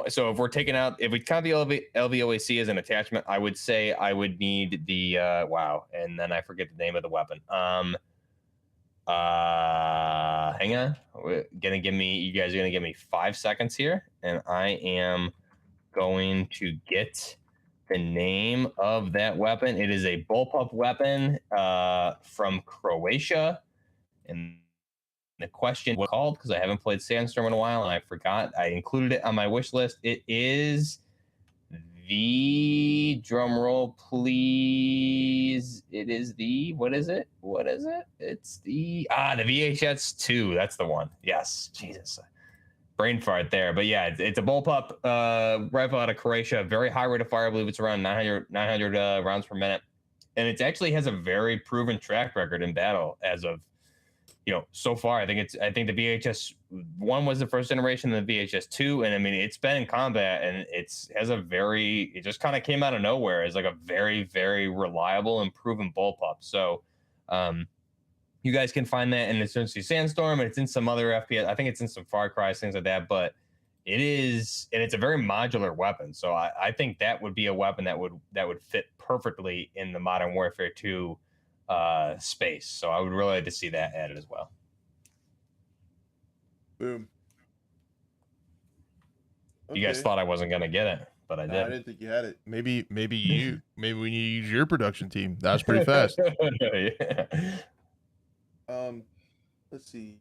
So if we're taking out, if we count the LVOAC as an attachment, I would say I would need the and then I forget the name of the weapon. Hang on. You guys are gonna give me 5 seconds here, and I am going to get the name of that weapon. It is a bullpup weapon from Croatia, and the question was called because I haven't played Sandstorm in a while and I forgot. I included it on my wish list. It is the drum roll, please. It is the what is it? It's the VHS 2. That's the one. Yes, Jesus, brain fart there. But yeah, it's a bullpup rifle out of Croatia. Very high rate of fire. I believe it's around 900 rounds per minute, and it actually has a very proven track record in battle as of so far. I think the VHS 1 was the first generation, and the VHS 2, and I mean it's been in combat, and it just kind of came out of nowhere as like a very, very reliable and proven bullpup. So you guys can find that in essentially Sandstorm, and it's in some other FPS. I think it's in some Far Cry, things like that, but it's a very modular weapon. So I think that would be a weapon that would fit perfectly in the Modern Warfare 2 space. So I would really like to see that added as well. Boom. You guys thought I wasn't gonna get it, but I No, did. I didn't think you had it. Maybe we need to use your production team. That was pretty fast. Yeah. Let's see.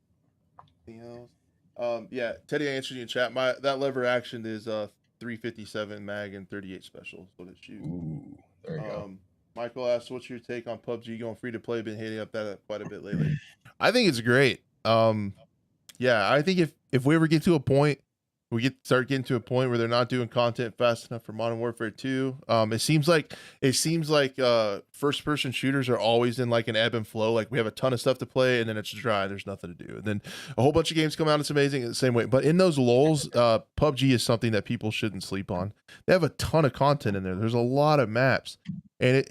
Anything else? Yeah, Teddy answered you in chat. That lever action is 357 mag and 38 special. So it shoots. Ooh, there you go. Michael asks, "What's your take on PUBG going free to play? Been hitting up that quite a bit lately." I think it's great. Yeah, I think if we ever get to a point, start getting to a point where they're not doing content fast enough for Modern Warfare 2. It seems like first person shooters are always in like an ebb and flow. Like we have a ton of stuff to play and then it's dry, there's nothing to do. And then a whole bunch of games come out, it's amazing the same way. But in those lulls, PUBG is something that people shouldn't sleep on. They have a ton of content in there. There's a lot of maps. And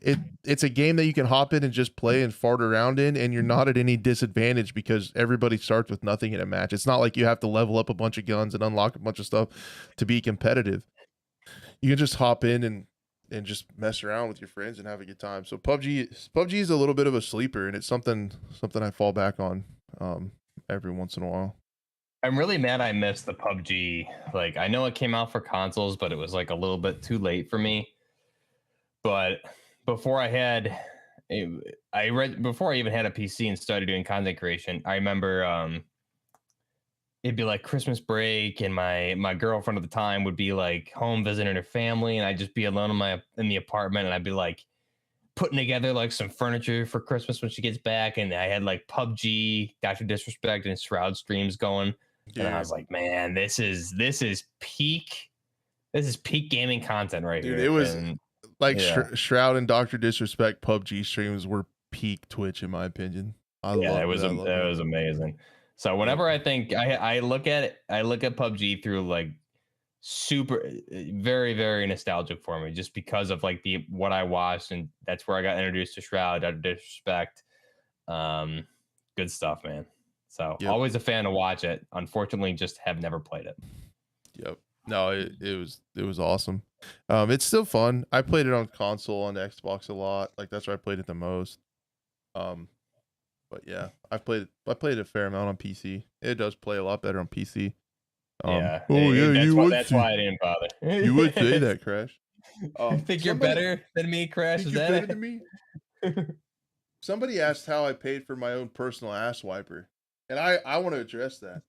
it's a game that you can hop in and just play and fart around in, and you're not at any disadvantage because everybody starts with nothing in a match. It's not like you have to level up a bunch of guns and unlock a bunch of stuff to be competitive. You can just hop in and just mess around with your friends and have a good time. So PUBG is a little bit of a sleeper, and it's something I fall back on every once in a while. I'm really mad I missed the PUBG. Like I know it came out for consoles, but it was like a little bit too late for me. But before I even had a PC and started doing content creation, I remember it'd be like Christmas break, and my girlfriend at the time would be like home visiting her family, and I'd just be alone in the apartment, and I'd be like putting together like some furniture for Christmas when she gets back, and I had like PUBG, Dr. Disrespect, and Shroud streams going, and I was like, man, this is peak gaming content right here. It was. Like Shroud and Dr. Disrespect PUBG streams were peak Twitch in my opinion. It was amazing. So whenever I think I look at it, I look at PUBG through like super very, very nostalgic for me, just because of like what I watched, and that's where I got introduced to Shroud, Dr. Disrespect. Good stuff, man. So always a fan to watch it. Unfortunately, just have never played it. Yep. No, it was awesome. It's still fun. I played it on console, on the Xbox a lot. Like that's where I played it the most. But yeah, I played a fair amount on PC. It does play a lot better on PC. That's why I didn't bother. You would say that, Crash. Think you're better than me, Crash? Is that better than me? Somebody asked how I paid for my own personal ass wiper, and I want to address that.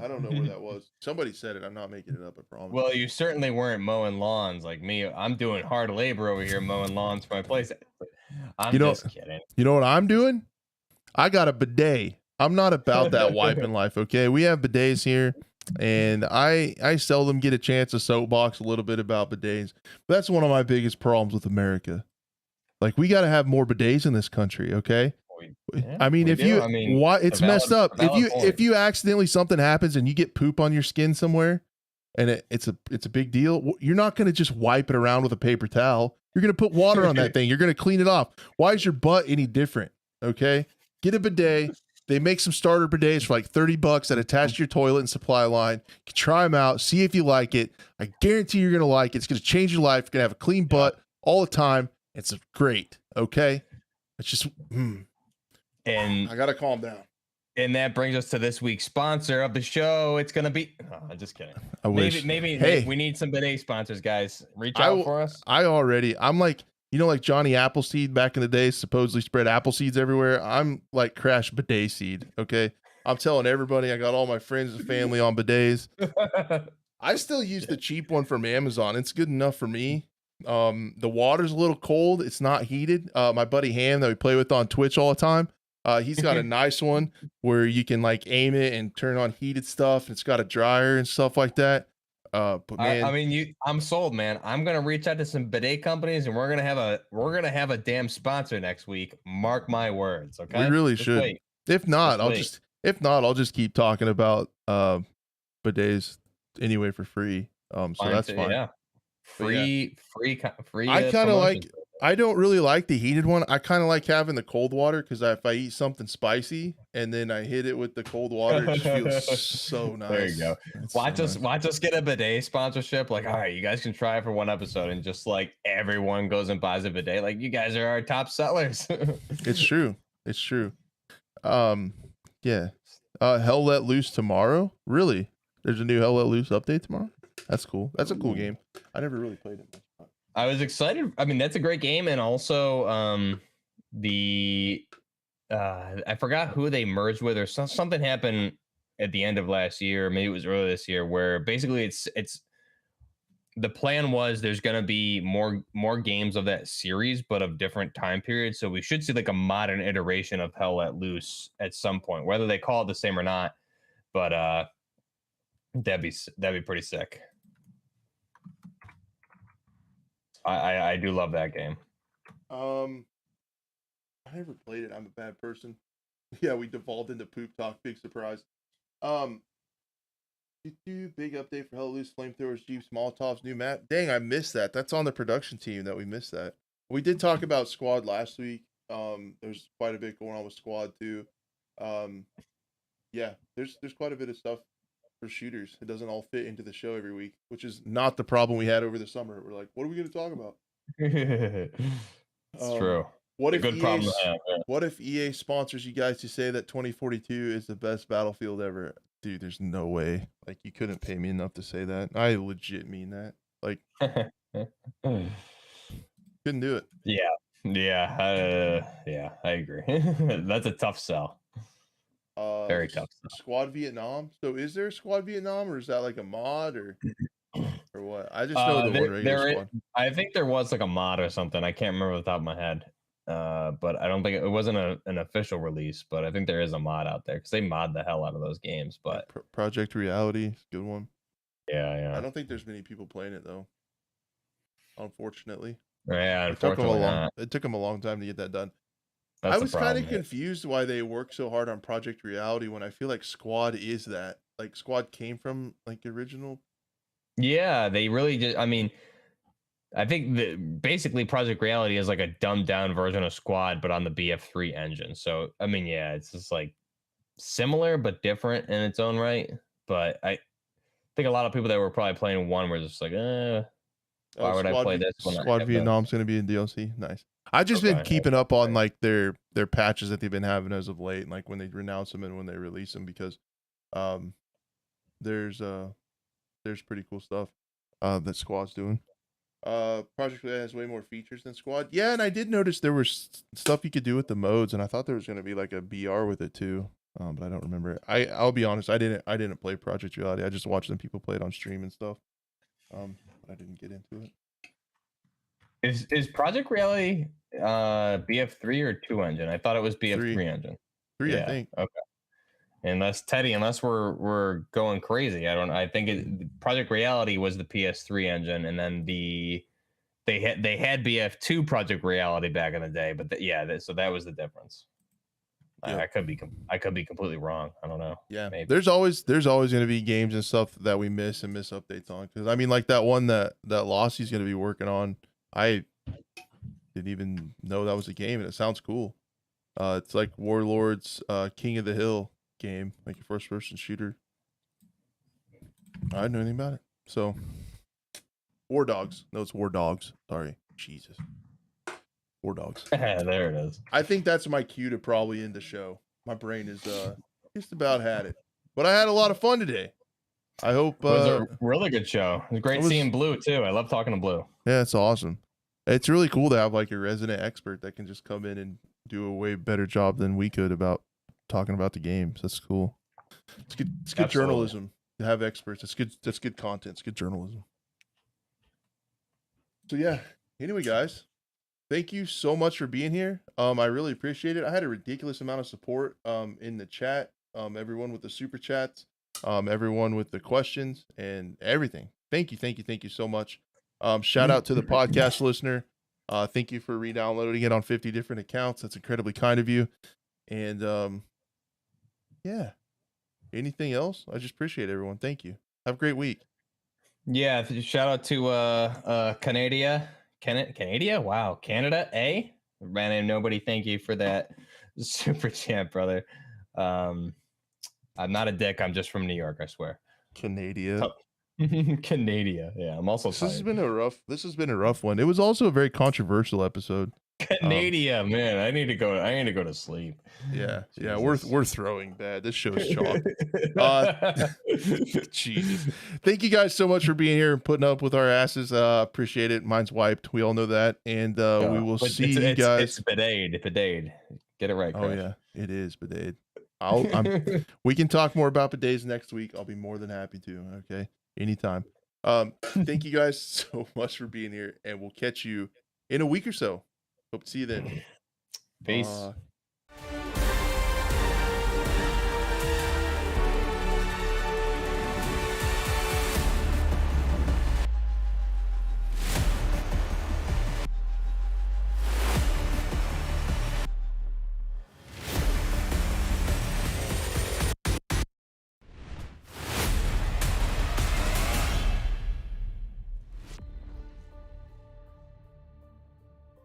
I don't know where that was. Somebody said it. I'm not making it up, I promise. Well, you certainly weren't mowing lawns like me. I'm doing hard labor over here mowing lawns for my place. I'm just kidding. You know what I'm doing? I got a bidet. I'm not about that wiping life, okay? We have bidets here, and I seldom get a chance to soapbox a little bit about bidets. But that's one of my biggest problems with America. Like, we got to have more bidets in this country, okay? I mean, it's messed up. If you accidentally, something happens and you get poop on your skin somewhere, and it's a big deal, you're not going to just wipe it around with a paper towel. You're going to put water on that thing. You're going to clean it off. Why is your butt any different? Okay, get a bidet. They make some starter bidets for like $30 that attach to your toilet and supply line. You can try them out, see if you like it. I guarantee you're going to like it. It's going to change your life. You're going to have a clean butt all the time. It's great. Okay, it's just. And I gotta calm down. And that brings us to this week's sponsor of the show. It's gonna be just kidding. Maybe we need some bidet sponsors, guys. Reach out for us. I'm like, like Johnny Appleseed back in the day supposedly spread apple seeds everywhere. I'm like Crash Bidet Seed. Okay. I'm telling everybody, I got all my friends and family on bidets. I still use the cheap one from Amazon. It's good enough for me. The water's a little cold. It's not heated. My buddy Ham that we play with on Twitch all the time. He's got a nice one where you can like aim it and turn on heated stuff. It's got a dryer and stuff like that. But man, I'm sold, man. I'm gonna reach out to some bidet companies, and we're gonna have a damn sponsor next week. Mark my words. Okay, we really should. Wait. If not, I'll just keep talking about bidets anyway for free. So that's fine. Yeah. Free. I kind of like. I don't really like the heated one. I kind of like having the cold water because if I eat something spicy and then I hit it with the cold water, it just feels so nice. There you go. It's Watch so us nice. watch us get a bidet sponsorship. Like, all right, you guys can try it for one episode, and just like everyone goes and buys a bidet. Like, you guys are our top sellers. It's true. It's true. Yeah. Hell Let Loose tomorrow. Really? There's a new Hell Let Loose update tomorrow. That's cool. That's a cool game. I never really played it. I was excited. I mean, that's a great game, and also I forgot who they merged with, or something happened at the end of last year. Maybe it was earlier this year, where basically it's the plan was there's gonna be more games of that series, but of different time periods. So we should see like a modern iteration of Hell Let Loose at some point, whether they call it the same or not. But that'd be pretty sick. I do love that game. I never played it. I'm a bad person. Yeah, we devolved into poop talk. Big surprise. Big update for Hell Loose, Flamethrowers, Jeeps, Molotovs, new map. Dang, I missed that. That's on the production team that we missed that. We did talk about Squad last week. There's quite a bit going on with Squad too. Yeah, there's quite a bit of stuff for shooters. It doesn't all fit into the show every week, which is not the problem we had over the summer. We're like, what are we going to talk about? It's true. What It's if a good problem to have, yeah. What if EA sponsors you guys to say that 2042 is the best Battlefield ever? Dude, there's no way. Like, you couldn't pay me enough to say that. I legit mean that. Like, couldn't do it. Yeah, I agree. That's a tough sell. Very tough sell. Squad Vietnam. So, is there a Squad Vietnam, or is that like a mod, or what? I just know the one regular squad. I think there was like a mod or something. I can't remember off the top of my head. But I don't think it wasn't an official release, but I think there is a mod out there because they mod the hell out of those games. But Project Reality, good one. Yeah. I don't think there's many people playing it though, unfortunately. Yeah, unfortunately, it took them a long time to get that done. That's I was kind of confused why they work so hard on Project Reality when I feel like Squad is that. Like, Squad came from like the original. Yeah, they really did. I mean, I think basically Project Reality is like a dumbed down version of Squad, but on the BF3 engine. So, I mean, yeah, it's just like similar but different in its own right. But I think a lot of people that were probably playing one were just like, why would I play this? Squad Vietnam's going to be in DLC. Nice. I've just been keeping up on like their patches that they've been having as of late, and like when they renounce them and when they release them, because there's pretty cool stuff that Squad's doing. Project Reality has way more features than Squad. Yeah, and I did notice there was stuff you could do with the modes, and I thought there was going to be like a BR with it too. But I don't remember it. I'll be honest, I didn't play Project Reality. I just watched them people play it on stream and stuff. But I didn't get into it. Is Project Reality BF3 or 2 engine? I thought it was BF3 engine. 3, yeah. I think. Okay. Unless we're going crazy. I think Project Reality was the PS3 engine, and then they had BF2 Project Reality back in the day, but so that was the difference. Yep. I could be completely wrong. I don't know. Yeah, maybe. There's always going to be games and stuff that we miss updates on. Because I mean, like that one that Lossie's going to be working on. I didn't even know that was a game, and it sounds cool. It's like Warlords, King of the Hill game, like a first-person shooter. I didn't know anything about it. So, War Dogs. No, it's War Dogs. Sorry, Jesus. War Dogs. There it is. I think that's my cue to probably end the show. My brain is just about had it, but I had a lot of fun today. I hope it was a really good show. It was great seeing Blue too. I love talking to Blue. Yeah, it's awesome. It's really cool to have like a resident expert that can just come in and do a way better job than we could about talking about the games. That's cool. It's good. It's good journalism to have experts. It's good. That's good content. It's good journalism. So yeah. Anyway, guys, thank you so much for being here. I really appreciate it. I had a ridiculous amount of support in the chat. Everyone with the super chats, everyone with the questions and everything. Thank you so much. Shout out to the podcast listener. Thank you for re-downloading it on 50 different accounts. That's incredibly kind of you. And yeah. Anything else? I just appreciate everyone. Thank you. Have a great week. Yeah, shout out to Canada? Wow. Canada, A? Man, and nobody, thank you for that super champ, brother. I'm not a dick. I'm just from New York, I swear. Canada. Canada. Yeah, I'm also This has tired. been a rough one. It was also a very controversial episode. Canada, man. I need to go to sleep. Yeah, Jesus. we're throwing bad. This show's chalk. Jesus. Thank you guys so much for being here and putting up with our asses. Appreciate it. Mine's wiped. We all know that. And we will see you guys. It's bidet. Get it right, Oh Crash. yeah, it is bidet. We can talk more about bidets next week. I'll be more than happy to. Okay, anytime. Thank you guys so much for being here, and we'll catch you in a week or so. Hope to see you then. Peace.